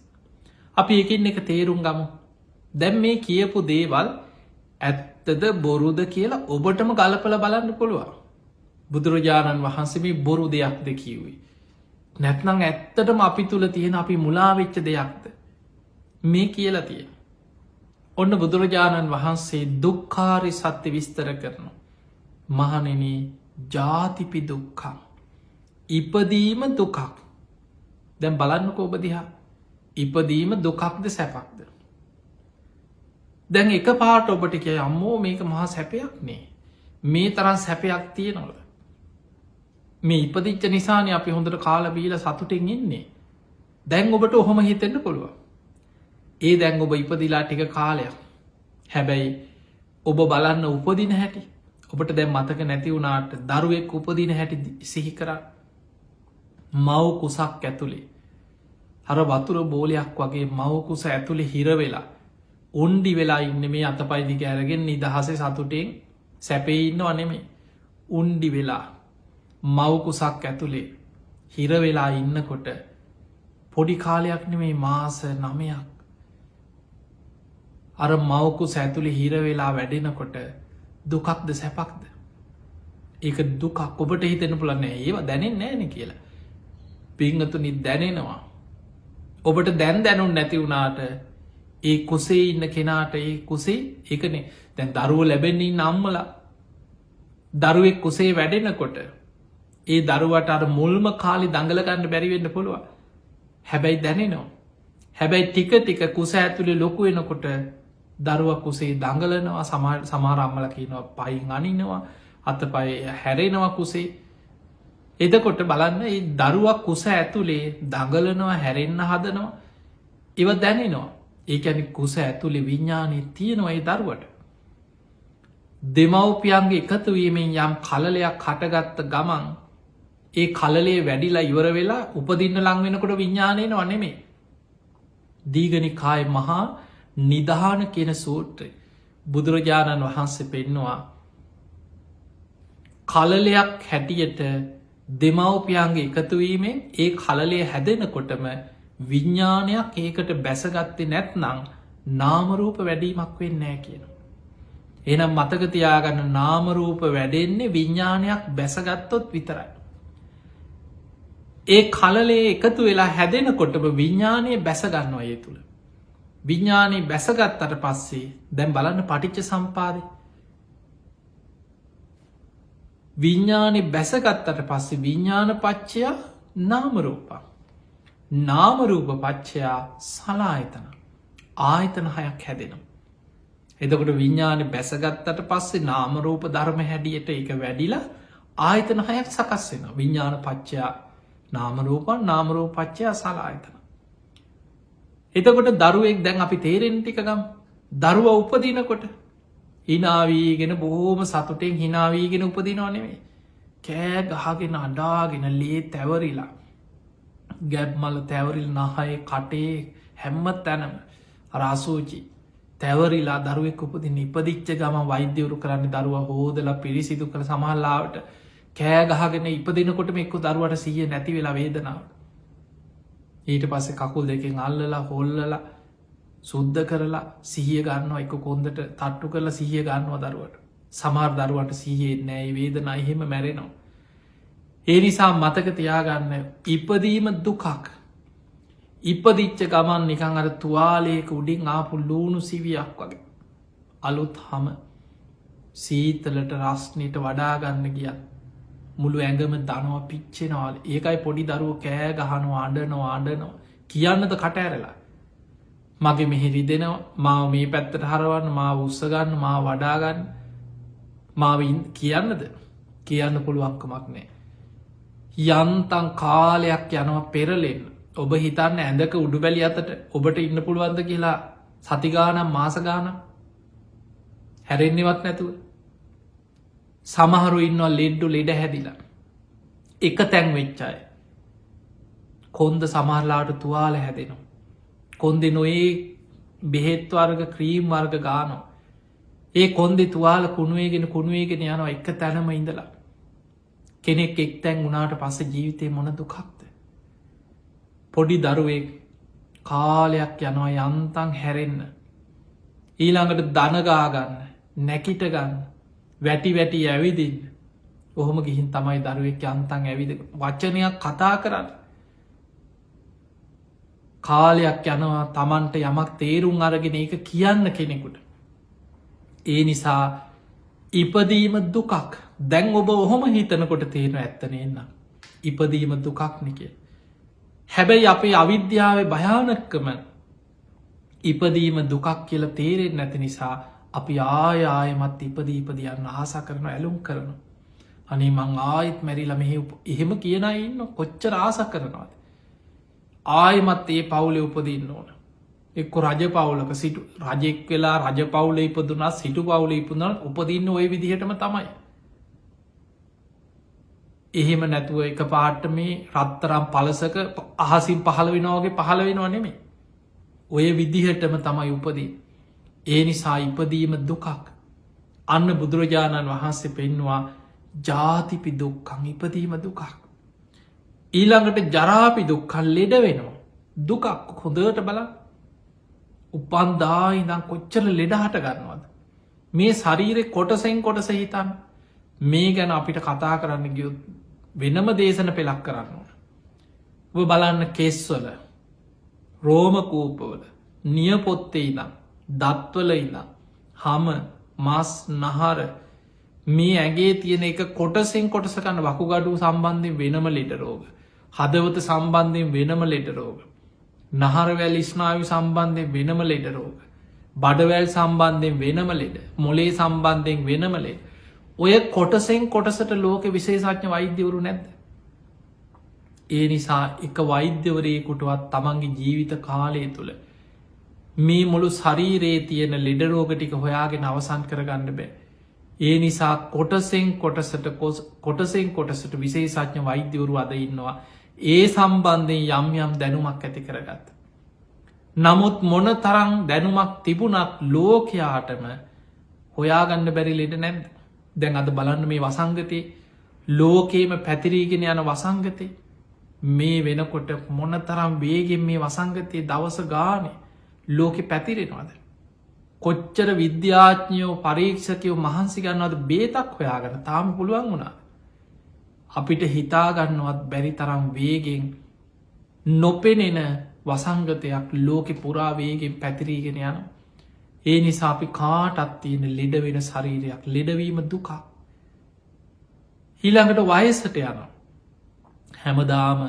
අපි එකින් එක තේරුම් ගමු. දැම් මේ කියපු දේවල් ඇත්තද බොරුද කියලා ඔබටම ගලපල බලන්න පුළුවන්. බුදුරජාණන් වහන්සේ මේ බොරු දෙයක්ද කිව්වේ. නැත්නං ඇත්තටම අපි තුළ තියෙන අපි මුලාවෙච්ච දෙයක්ද. මේ කියලා තියෙන. ඔන්න බුදුරජාණන් වහන්සේ දුක්කාරි සත්‍ය විස්තර කරනු. මහනෙන ජාතිපි දුක්කම්. ඉපදීම දුකක්. දැම් බලන්නක ඔබදිහා. ඉපදීම දුකක්ද සැපක්ද. දැන් එක පාට ඔබට කිය අම්මෝ මේක මහා සැපයක් නේ. මේ තරන් සැපයක් තියෙනවල. මේ ඉපදිච්ච නිසාන අපි හොඳට කාලබීල සතුටෙන් ඉන්නේ. දැන් ඔබට ඔහොම හිතෙන්ට පුළුව. ඒ දැන් ඔබ ඉපදිලා ටික කාලයක්. හැබැයි ඔබ බලන්න උපදින හැටි ඔබට දැන් මතක නැති වුණාට දරුවෙක් උපදින හැටි සිහිකර මව් කුසක් ඇතුළේ. හර වතුර බෝලයක් වගේ මවකුස ඇතුළේ හිරවෙලා උන්ඩි වෙලා ඉන්න මේ අතපයිදි කෑරගෙන් නිදහස සතුටෙන් සැපේ ඉන්න අනෙමේ උන්ඩි වෙලා මවකුසක් ඇතුළේ හිරවෙලා ඉන්නකොට පොඩි කාලයක් නෙමේ මාස 9ක් අර මවකුස ඇතුළි හිරවෙලා වැඩෙනකොට දුකක්ද සැපක්ද ඒක දුකක් ඔබට හිතෙන පුලන්න ඒවා දැනෙන් නෑන කියලා පිංහතුනි දැනෙනවා ඔබට දැන් දැනුන් නැති වුණාට ඒ කුසේ ඉන්න කෙනාට ඒ කුසේ එකනේ දැන් දරුව ලැබෙන්නේ නම්මල දරුවෙක් කුසේ වැඩෙනකොට ඒ දරුවට අර මුල්ම කාලි දඟලගන්න බැරිවෙන්න පුළුව හැබැයි දැනෙනවා හැබැයි ටික ටික කුස ඇතුළේ ලොකු වෙනකොට දරුව කුසේ දඟලනවා සමාරම්මල කියනවා පයින් අනිනවා අත පය හැරෙනවා කුසේ එදකොට බලන්න ඒ දරුවක් කුස ඇතුළේ දඟලනවා හැරෙන්න්න හදනවා ඉව දැනෙනවා ඒකැනි කුස ඇතුළි විඤ්ඥානය තියෙනවා ඒ දරුවට දෙමව්පියන්ගේ එකතුවීමෙන් යම් කලලයක් කටගත්ත ගමන් ඒ කලලේ වැඩිලා ඉවර වෙලා උපදින්න ලංවෙනකොට විඤ්ඥානය වනෙමේ දීගනිකාය මහා නිධාන කියන සූත්‍රය බුදුරජාණන් වහන්සේ පෙන්නවා කලලයක් හැටියට දෙමව්පියන්ගේ එකතුවීමෙන් ඒ කලලේ හැදෙනකොටම විඤ්ඥානයක් ඒකට බැසගත්තේ නැත්නං නාමරූප වැඩීමක් වෙන්නෑ කියන. එනම් මතකතියාගන්න නාමරූප වැඩෙන්නේ විඤ්ඥානයක් බැසගත්තොත් විතරයි. ඒ කලලේ එකතු වෙලා හැදෙනකොටම විඤ්ඥානය බැසගන්නවා ඒ තුළ. විඤ්ඥානය බැසගත්තට පස්සේ දැම් බලන්න පටිච්ච සම්පාද විඤ්ඥානය බැසගත්තට පස්සේ විඤ්ඥාන පච්චයා නාමරූපා නාමරූප පච්චයා සලායතන ආයතන හයක් හැදෙනවා. එතකොට විඤ්ඥාන බැසගත්තට පස්සේ නාමරූප ධර්ම හැඩියට එක වැඩිලා ආයතන හයක් සකස් වෙන විඤ්ඥාන පච්චයා නාමරූපන් නාමරූප පච්චයා සලායතන. එතකොට දරුවෙක් දැන් අපි තේරෙන්ටිකගම් දරුව උපදිනකොට හිනාවීගෙන බොහෝම සතුටෙන් හිනාවීගෙන උපදිනවා නෙවේ කෑ ගහගෙන අඩාගෙන ලේ තැවරිලා ගැබ්මල තැවරිල් නහය කටේ හැම්මත් තැනම රාසූචි තැවරිලා දරුවෙක් උපදින ඉපදිච්ච ගම වෛද්‍යවරු කරන්න දරුව හෝදල පිරිසිදු කළ සමහල්ලාවට කෑගහගෙන ඉපදිනකොටම එක්කු දරුවට සිය නැති වෙලා වේදනාවට ඊට පස්සේ කකුල් දෙකින් අල්ලලා හොල්ලලා සුද්ධ කරලා සිහිය ගන්නවා එක කොන්දට තට්ටු කරලා සිහිය ගන්නවා දරුවට සමාර් දරුවට සිහියේ නෑ වේදනා එහෙම මැරෙනවා. ඒ නිසා මතක තියාගන්න ඉපදීම දුකක්. ඉපදිච්ච ගමන් නිකං අර තුවාලයක උඩින් ආපු ලූුණු සිවියක් වගේ. අලුත් හම සීතලට රස්නයට වඩාගන්න ගියත් මුළු ඇඟම දනව පිච්චෙනවාල් ඒකයි පොඩි දරුව කෑ ගහනවා අඩනවා කියන්නද කට ඇරලා. මගේ මෙහිරි දෙනවා මාව මේ පැත්තට හරවන්න මාව උත්සගන්න මා වඩාගන්න මාවින් කියන්නද කියන්න පුළුවන්කමක් නෑ. යන්තන් කාලයක් යනවා පෙරලෙන් ඔබ හිතන්න ඇඳක උඩු බැලි අතට ඔබට ඉන්න පුළුවන්ද කියලා සතිගානම් මාසගාන හැරෙන්නෙවත් නැතුව සමහරු ඉන්නවා ලෙඩ්ඩු ලෙඩ හැදිලා එක තැන් වෙච්චාය කොන්ද සමහරලාට තුවාල හැදෙනවා කොන්දෙ නොඒ බෙහෙත්වර්ග ක්‍රීම් වර්ග ගානෝ ඒ කොන්දෙ තුවාල කුණුවේගෙන කුණුවේගෙන යනවා එක තැනම ඉඳලා කෙනෙක් එක් තැන් වුණාට පස්ස ජීවිතය මොන දුකක්ද පොඩි දරුවෙක් කාලයක් යනවා යන්තන් හැරෙන්න ඊළඟට දනගාගන්න නැකිට ගන්න වැටි වැටි ඇවිදින්න ඔහොම ගිහින් තමයි දරුවෙක් යන්තන් ඇවිද වචනයක් කතා කරන්න කාලයක් යනවා තමන්ට යමක් තේරුම් අරගෙන එක කියන්න කෙනෙකුට ඒ නිසා ඉපදීම දුකක් දැන් ඔබ ඔහොම හිතනකොට තේරෙන ඇත්තනෙන්න ඉපදීම දුකක් නිකේ හැබැයි අපේ අවිද්‍යාව භයානක්කම ඉපදීම දුකක් කියල තේරෙන් නැති නිසා අපි ආයමත් ඉපදීපදියන්න ආසා කරන ඇලුම් කරන අනේ මං ආයත් මැරිලා මෙහෙ එහෙම කියන ඉන්න කොච්චර ආස කරනවාද ආයමත් ඒ පවුලෙ උපදින්න ඕන එක්කො රජ පවුලක සිටු රජෙක් වෙලා රජ පවුල ඉපදුනා සිටු පවුල ඉපදුන උපදින්න ඔය විදිහටම තමයි එහෙම නැතුව එක පාට්ට මේ රත්තරම් පලසක අහසින් පහළ වෙනවාගේ පහළ වෙනවා නෙමේ ඔය විදිහටම තමයි උපදී ඒ නිසා ඉපදීම දුකක් අන්න බුදුරජාණන් වහන්සේ පෙන්වා ජාතිපි දුක්කං ඉපදීම දුකක් ඊළඟට ජරාපි දුක්කල් ලෙඩ වෙනවා දුකක් හොඳට බල උපන්දායිදං කොච්චර ලෙඩහට ගන්නවද මේ ශරීරෙ කොටසෙන් කොටස හිතන් මේ ගැන අපිට කතා කරන්න ගියුත් වෙනම දේශන පෙළක් කරන්න ඔබ බලන්න කෙස්වල රෝමකූපවල නියපොත්තේ ඉදම් දත්වල ඉදම් හම මස් නහර මේ ඇගේ තියෙන එක කොටසෙන් කොටසකන්න වකුගඩු සම්බන්ධයෙන් වෙනම ලෙඩ රෝග හදවත සම්බන්ධයෙන් වෙනම ලෙඩ රෝග නහරවැල් ස්නාවි සම්බන්ධයෙන් වෙනම ලෙඩ රෝග බඩවැල් සම්බන්ධයෙන් වෙනම ලෙඩ මොලේ සම්බන්ධයෙන් වෙනම ලෙඩ ඔය කොටසෙන් කොටසට ලෝක විශේෂඥ වෛද්‍යවරු නැද්ද ඒ නිසා එක වෛද්‍යවරයකුටවත් තමන්ගේ ජීවිත කාලය තුළ මේ මුළු ශරීරයේ තියෙන ලෙඩරෝග ටික හොයාගෙන අවසන් කරගන්න බෑ ඒ නිසා කොටසෙන් කොටසට විශේෂඥ වෛද්‍යවරු අද ඉන්නවා ඒ සම්බන්ධයෙන් යම් යම් දැනුමක් ඇති කරගත් නමුත් මොන තරං දැනුමක් තිබුණත් ලෝකයාටම හොයාගන්න බැරි ලෙඩ නැද්ද දැන් අද බලන්න මේ වසංගතය ලෝකේම පැතිරීගෙන යන වසංගතය මේ වෙනකොට මොන තරම් වේගෙන් මේ වසංගතය දවස ගානේ ලෝකෙ පැතිරෙනවාද කොච්චර විද්‍යාඥයෝ පරීක්ෂකයෝ මහන්සි ගන්නවද බේතක් හොයාගන්න තාම පුළුවන් වුණා අපිට හිතාගන්නවත් බැරි තරම් වේගෙන් නොපෙනෙන වසංගතයක් ලෝකෙ පුරාවේගෙන් පැතිරීගෙන යන ඒ නිසා අපි කාටත් තියෙන ලෙඩ වෙන ශරීරයක් ලෙඩවීම දුකක් ඊළඟට වයසට යන හැමදාම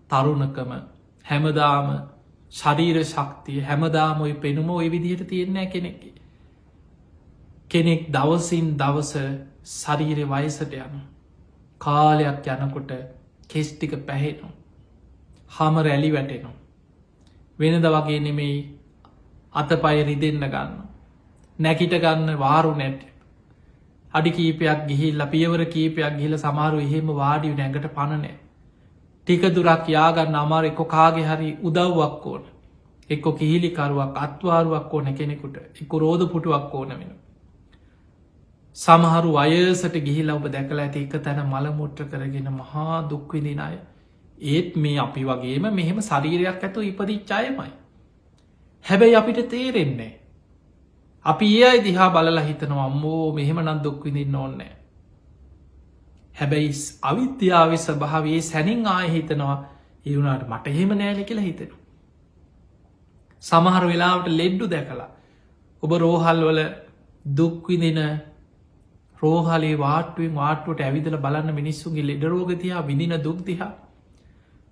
තරුණකම හැමදාම ශරීර ශක්තිය හැමදාම ඔය පෙනුම ඔය විදිහට තියෙන්නෑ කෙනෙක් දවසින් දවස ශරීරය වයසට යන කාලයක් යනකොට කෙස්ටික පැහෙනවා හම රැලි වැටෙනවා වෙනද වගේ නෙමෙයි අතපය රිදෙන්න ගන්න නැකිට ගන්න වාරු නැට අඩි කීපයක් ගිහිල් පියවර කීපයක් ගිහිල සමාරු එහෙම වාඩිය නැඟට පණනෑ ටික දුරක් යාගන්න අමාර එක්කො කාගේ හරි උදව්වක් ඕන එක්කො කිහිලිකරුවක් අත්වාරුවක් ඕන කෙනෙකුට එක්කො රෝධ පුටුවක් ඕන වෙන සමහරු අයසට ගිහිල ඔබ දැකල ඇති එක තැන මළමුට්ට කරගෙන මහා දුක්විදින අය ඒත් මේ අපි වගේම මෙහෙම ශරීරයක් ඇතු ඉපදිච්චායමයි හැබැයි අපිට තේරෙන්නේ අපි ඒ අයි දිහා බලලා හිතනවා අම්මෝ මෙහෙම නම් දුක් විඳින්න ඕන්නෑ හැබැයි අවිද්‍යාවේ ස්වභාවයේ සැනින් ආය හිතනවා ඒ වුණාට මට එහෙම නෑන කියලා හිතෙනවා. සමහර වෙලාවට ලෙඩ්ඩු දැකලා ඔබ රෝහල් වල දුක්විදින රෝහලේ වාටුවෙන් වාටුවට ඇවිදල බලන්න මිනිස්සුන්ගේ ලෙඩරෝගතියා විදින දුක්දිහා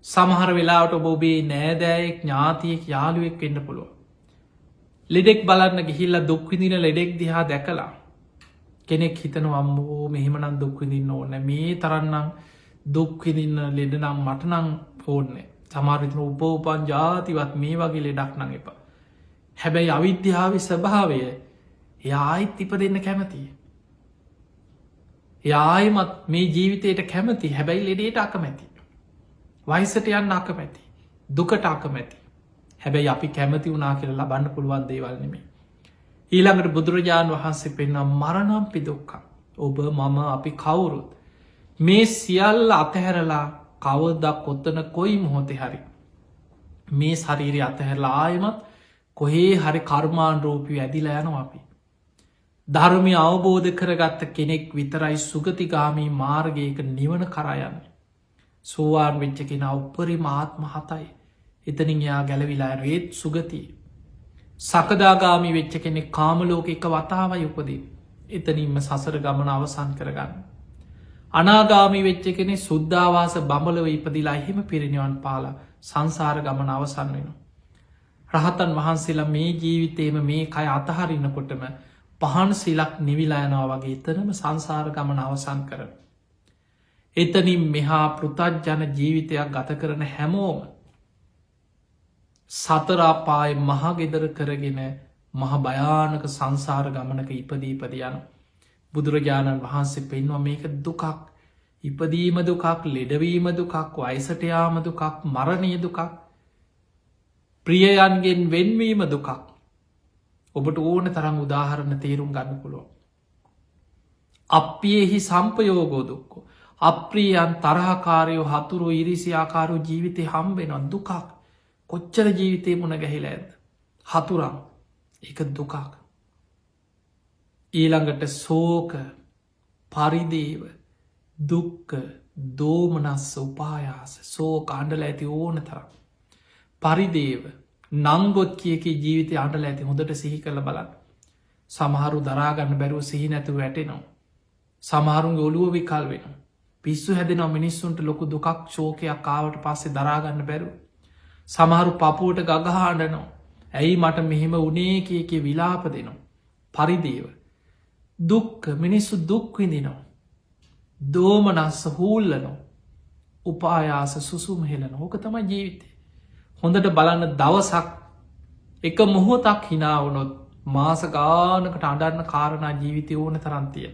සමහර වෙලාවට ඔබ ඔබේ නෑදෑයෙක් ඥාතියෙක් යාළුවෙක් වෙන්න පුළුව. ලෙඩෙක් බලන්න ගිහිල්ල දුක්විදින ලෙඩෙක් දිහා දැකලා කෙනෙක් හිතන අම්බෝ මෙහෙමනන් දුක්විදින්න ඕන මේ තරන්නම් දුක්විදින්න ලෙඩනම් මටනං ඕන්නේ සමාරිතන උපෝපන් ජාතිවත් මේ වගේ ලෙඩක් නං එපා. හැබැයි අවිද්‍යාව ස්වභාවය යායිත් ඉප දෙන්න කැමතියි. යායමත් මේ ජීවිතයට කැමති හැබැයි ලෙඩේට අකමැති. වයිසට යන්න අකමැති. දුකට අකමැති. හැබැයි අපි කැමති වුනා කියල ලබන්න පුළුවන් දේවල් නෙමේ. ඊළඟට බුදුරජාණන් වහන්සේ පෙන්නම් මරණම් පිදොක්කා. ඔබ මම අපි කවුරුත්. මේ සියල්ල අතහැරලා කවදක් කොත්තන කොයි මොහොතේ හරි. මේ ශරීරය අතහැරලා ආයමත් කොහේ හරි කර්මාන් රෝපී ඇදිලා යනවා අපි. ධර්මය අවබෝධ කරගත්ත කෙනෙක් විතරයි සුගතිගාමී මාර්ගයක නිවන කරයන්න. සෝවාන් වෙච්ච කෙන උපරි මාත්ම හතයි. එතනින් යා ගැලවිලායන ඒත් සුගතිය. සකදාගාමි වෙච්ච කෙනෙක් කාමලෝක එක වතාවයි උපදී. එතනින්ම සසර ගමන අවසන් කරගන්න. අනාගාමි වෙච්ච කෙනෙ සුද්ධවාස බඹලව ඉපදිලා එහෙම පිරිනිවන් පාලා සංසාර ගමන අවසන් වෙන. රහතන් වහන්සේලා මේ ජීවිතේම මේ කය අතහරින්නකොටම පහන් සිලක් නිවිලායනවා වගේ එතනම සංසාර ගමන අවසන් කරන. එතනින් මෙහා පෘතජ්ජන ජීවිතයක් ගත කරන හැමෝම සතරාපාය මහගෙදර කරගෙන මහ භයානක සංසාර ගමනක ඉපදීපද යන. බුදුරජාණන් වහන්සේ පෙන්වා මේක දුකක් ඉපදීම දුකක් ලෙඩවීම දුකක් වයිසටයාම දුකක් මරණය දුකක් ප්‍රියයන්ගෙන් වෙන්වීම දුකක්. ඔබට ඕන තරම් උදාහරණ තේරුම් ගන්න පුළුව. අපියෙහි සම්පයෝගෝ දුක්කෝ. අප්‍රියයන් තරහකාරයෝ හතුරු ඉරිසියාකාරෝ ජීවිතය හම්බෙනවා දුකක් කොච්චර ජීවිතය මුණ ගැහිල ඇද. හතුරම් එක දුකක්. ඊළඟට සෝක පරිදේව දුක්ක දෝමනස්ස උපායාස සෝ කාණ්ඩල ඇති ඕන තරම්. පරිදේව නංගොත් කියක ජීවිතය අටල ඇති හොඳට සිහි කළ බලන්න. සමහරු දරාගන්න බැරුව සිහි නැතු වැටෙනවා. සමහරුන් ඔලුව විකල් වෙන. පිස්සු හැදෙනවා මිනිස්සුන්ට ලොකු දුකක් ශෝකයක් කාවට පස්සේ දරාගන්න බැරු. සමහරු පපුුවට ගගහාඩනවා. ඇයි මට මෙහෙම උනේ කියක විලාප දෙනවා. පරිදේව. දුක්ක මිනිස්සු දුක්විදිනවා. දෝමනස්ස හූල්ලනෝ. උපායාස සුසුම් හෙලන ඕක තම ජීවිතය. හොඳට බලන්න දවසක් එක මොහොතක් හිනාවනොත් මාසගානකට අඩන්න කාරණා ජීවිතය ඕන තරන්තිය.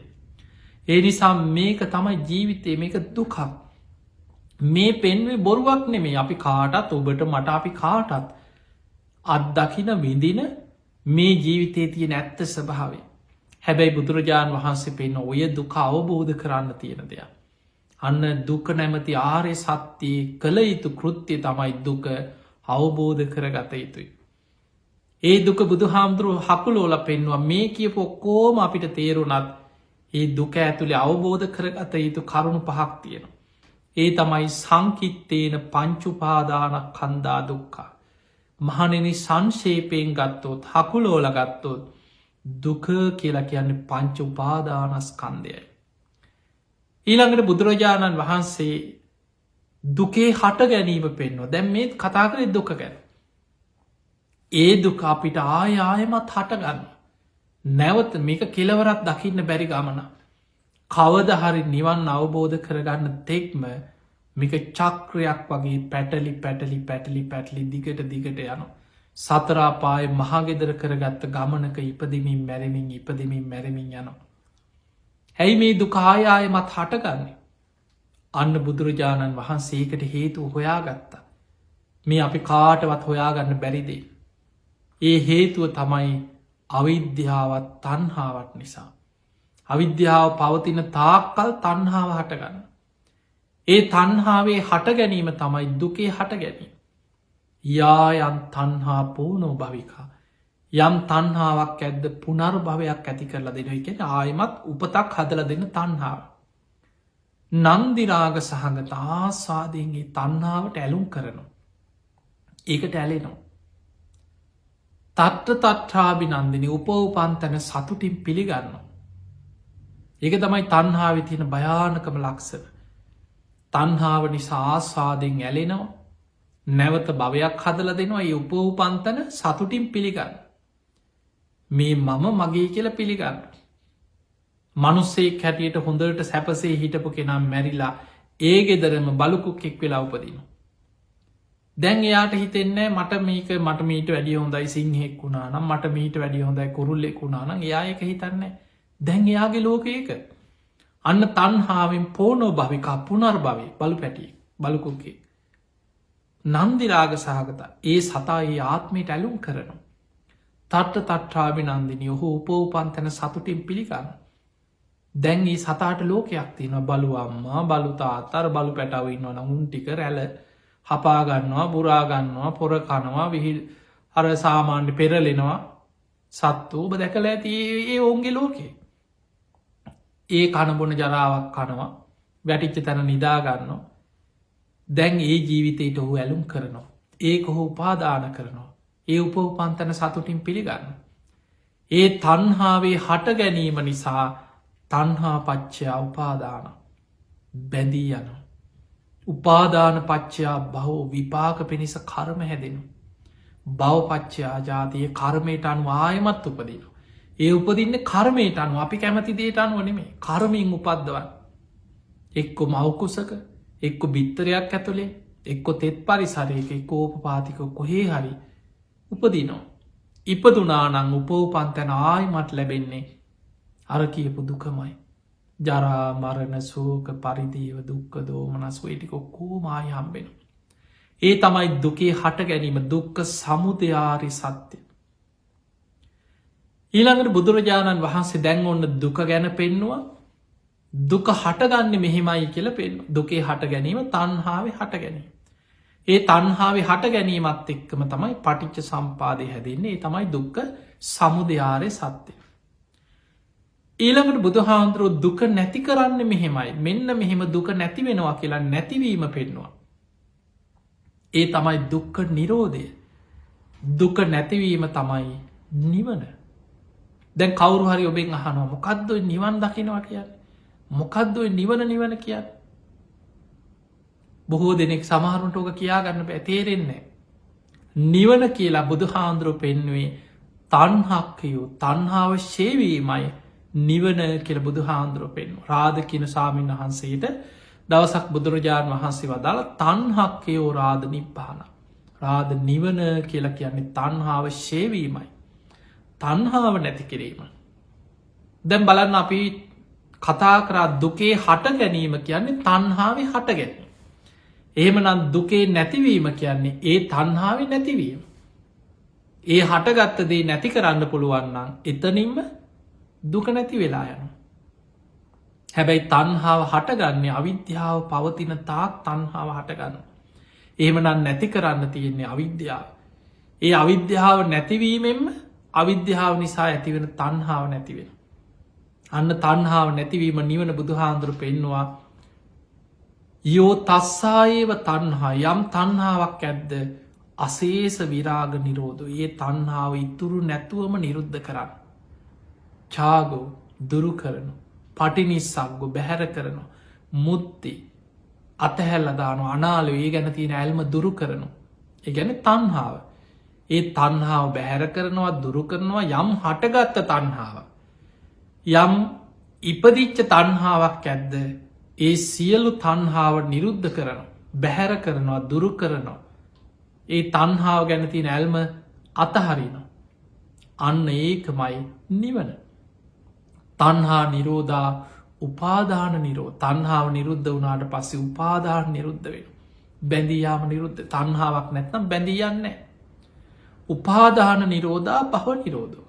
ඒ නිසා මේක තමයි ජීවිතය මේක දුකක්. මේ පෙන්වේ බොරුවක් නෙමේ අපි කාටත් ඔබට මට අපි කාටත් අත්දකින විඳින මේ ජීවිතේ තියෙන ඇත්ත ස්වභාවේ. හැබැයි බුදුරජාණන් වහන්සේ පෙන්න ඔය දුක අවබෝධ කරන්න තියෙන දෙයක්. අන්න දුක නැමති ආරය සත්‍යයේ කළ යුතු කෘත්‍යය තමයි දුක අවබෝධ කරගත යුතුයි. ඒ දුක බුදු හාමුදුරුව හකුලෝල පෙන්වා මේ කියපු ඔක්කෝම අපිට තේරුණත් ඒ දුක ඇතුළේ අවබෝධ කරගත යුතු කරුණු පහක් තියෙනවා. ඒ තමයි සංකිත්තේන පංචුපාදානක් කන්දා දුක්කා. මහනෙනි සංශේපයෙන් ගත්තොත් හකුලෝල ගත්තොත් දුක කියලා කියන්න පංච උපාදානස්කන්දයයි. ඊළඟට බුදුරජාණන් වහන්සේ දුකේ හට ගැනීම පෙන්වා දැම් මේ කතා කරෙ දුක ගැන. ඒ දුක අපිට ආයායමත් හටගන්න. නැවත මේක කෙලවරත් දකින්න බැරි ගමන. කවද හරි නිවන් අවබෝධ කරගන්න තෙක්ම මේක චක්‍රයක් වගේ පැටලි පැටලි දිගට යනු. සතරාපාය මහගෙදර කරගත්ත ගමනක ඉපදිමින් මැරමින් යනවා. ඇයි මේ දුකායායමත් හටගන්නේ. අන්න බුදුරජාණන් වහන්සේකට හේතු හොයා ගත්තා. මේ අපි කාටවත් හොයාගන්න බැරිදේ. ඒ හේතුව තමයි අවිද්‍යාවත් තන්හාාවත් නිසා. අවිද්‍යාව පවතින තාක්කල් තන්හාාව හටගන්න. ඒ තන්හාාවේ හට ගැනීම තමයි දුකේ හට ගැනීම. යායන් තන්හා පෝනෝ භවිකා. යම් තන්හාාවක් ඇද්ද පුනර් භවයක් ඇති කරලා දෙන එකෙන ආයමත් උපතක් හදල දෙන්න තන්හාාව. නන්දිරාග සහගත ආස්වාදයන්ගේ තන්හාාවට ඇලුම් කරනු. ඒකට ඇලෙනවා. තත්ත්ව තත්්‍රාභි නන්දිනි උපෝපන්තන සතුටින් පිළිගන්න. ඒක තමයි තන්හාාව තියෙන භයානකම ලක්සන. තන්හාාව නිසා ආස්වාදෙන් ඇලෙනවා නැවත භවයක් හදල දෙනවා ඒ උපෝපන්තන සතුටින් පිළිගන්න. මේ මම මගේ කියල පිළිගන්න. මනුස්සේ හැටියට හොඳට සැපසේ හිටපු කෙනම් මැරිලා ඒ ගෙදරම බලුකුක්ෙක් වෙලා උපදින. දැන් එයාට හිතෙන්නේ මට මට මීට වැඩිය හොඳයි සිංහෙක් වුණා නම් මට මීට වැඩිය හොඳයි කුරුල්ලෙක් වුණානම් එයායක හිතන්නේ දැන් එයාගේ ලෝකයක අන්න තන්හාාවෙන් පෝනෝ භවිකා පුනර් භවය බලු පැටිය බලුකුක්කේ. නන්දිරාග සහගත ඒ සතා ඒ ආත්මයට ඇලුම් කරනු. තට්ට තට්ටාවි නන්දිනි ඔහු උපෝපන්තන සතුටින් පිළිගන්න. දැන් ඒ සතාට ලෝකයක් තියෙන බලු අම්මා බලුතා අතර බලු පැටවන්න නමුන් ටික රැල හපාගන්නවා බුරාගන්නවා පොර කනවා විහිල් අර සාමාන්‍ය පෙරලෙනවා සත්තු ඔබ දැකල ඇති ඒ ඔවුන්ගේ ලෝකේ. ඒ කණබොන ජරාවක් කනවා වැටිච්ච තැන නිදාගන්න දැන් ඒ ජීවිතයට ඔහු ඇලුම් කරනවා. ඒක ඔහු උපාදාන කරනවා. ඒ උපෝපන්තන සතුටින් පිළිගන්න. ඒ තන්හාාවේ හට ගැනීම නිසා තන්හා පච්චයා උපාදාන බැඳී යන. උපාදාන පච්චයා බහෝ විපාක පිණිස කර්ම හැදෙනු. බවපච්චයා ජාතිය කර්මයට අනු ආයමත් උපදින. ඒ උපදින්න කර්මයට අනු අපි කැමති දේට අනුව නෙමේ කර්මින් උපද්දවන්. එක්කො මවකුසක එක්කො බිත්තරයක් ඇතුළේ එක්කො තෙත් පරිසරයක කෝප පාතික කොහේ හරි උපදිනෝ. ඉපදුනානං උපෝපන්තැන ආයමත් ලැබෙන්නේ අර කියපු දුකමයි. ජරා මරණ සෝක පරිදීව දුක්ක දෝමනස් වේටිකොක්කෝ මාය හම්බෙන. ඒ තමයි දුකේ හට ගැනීම දුක්ක සමුදයාරි සත්‍යය. ඊළඟට බුදුරජාණන් වහන්සේ දැන් ඔන්න දුක ගැන පෙන්නවා දුක හටගන්න මෙහෙමයි කියල පෙන් දුකේ හට ගැනීම තන්හාාවේ හට ගැනීම. ඒ තන්හාාවේ හට ගැනීමත් එක්කම තමයි පටිච්ච සම්පාදය හැදන්නේ ඒ තමයි දුක්ක සමුදයාරය සත්‍යය. ඊළඟට බුදුහාන්දුරුව දුක නැති කරන්න මෙහෙමයි මෙන්න මෙහෙම දුක නැති වෙනවා කියලා නැතිවීම පෙන්නවා. ඒ තමයි දුක්ක නිරෝධය දුක නැතිවීම තමයි නිවන. දැන් කවරු හරි ඔබෙන් අහනවා මොකක්ද නිවන් දකිනවා කියන්න මොකක්ද නිවන කියන්න. බොහෝ දෙනෙක් සමහරුන්ට ඕක කියාගන්න පැතේරෙන්නේ. නිවන කියලා බුදුහාන්දුරුව පෙන්වේ තන්හක්කයෝ තන්හාාව ශේවීමයි නිවන කියල බුදුහාන්දුරුව පෙන් රාධ කියන සාමීන් වහන්සේට දවසක් බුදුරජාණන් වහන්සේ වදාළ තන්හක්කයෝ රාධ නිප්පාන. රාධ නිවන කියලා කියන්නේ තන්හාාව ශේවීමයි. තන්හාාව නැති කිරීම. දැම් බලන්න අපි කතා කරා දුකේ හට ගැනීම කියන්නේ තන්හාාවේ හට ගැනීම. එහෙමනම් දුකේ නැතිවීම කියන්නේ ඒ තන්හාාව නැතිවීම. ඒ හටගත්තදේ නැති කරන්න පුළුවන්නම් එතනින්ම දුක නැති වෙලා යන. හැබැයි තන්හාාව හටගන්නේ අවිද්‍යාව පවතින තාක් තන්හාාව හටගන්න. එහෙමනන් නැති කරන්න තියෙන්නේ අවිද්‍යාව. ඒ අවිද්‍යාව නැතිවීමෙන්ම අවිද්‍යාව නිසා ඇතිවෙන තන්හාාව නැතිවෙන. අන්න තන්හාාව නැතිවීම නිවන බුදුහාන්දුරු පෙන්නවා යෝ තස්සායේව තන්හා යම් තන්හාාවක් ඇද්ද අසේස විරාග නිරෝධ ඒ තන්හාාව ඉතුරු නැතුවම නිරුද්ධ කරන්න. චාගෝ දුරු කරනු පටිනිස්සක්ගු බැහැර කරනු මුත්ති අතහැල්ලදානු අනාලු ඒ ගැන තියෙන ඇල්ම දුරු කරනු. ඒ ගැන තන්හාාව ඒ තන්හාාව බැහැර කරනවා දුරු කරනවා යම් හටගත්ත තන්හාාව. යම් ඉපදිච්ච තන්හාාවක් ඇද්ද ඒ සියලු තන්හාාව නිරුද්ධ කරන බැහැර කරනවා දුරු කරනවා. ඒ තන්හාාව ගැනතින ඇල්ම අතහරින. අන්න ඒකමයි නිවන. තන්හා නිරෝධා උපාදාන නිරෝ තන්හාාව නිරුද්ධ වනාට පස්සේ උපාදාන නිරුද්ධ වෙන. බැඳයාම නිරුද්ධ තන්හාාවක් නැත්නම් බැඳියන්න. උපාදාන නිරෝධා පහ නිරෝධෝ.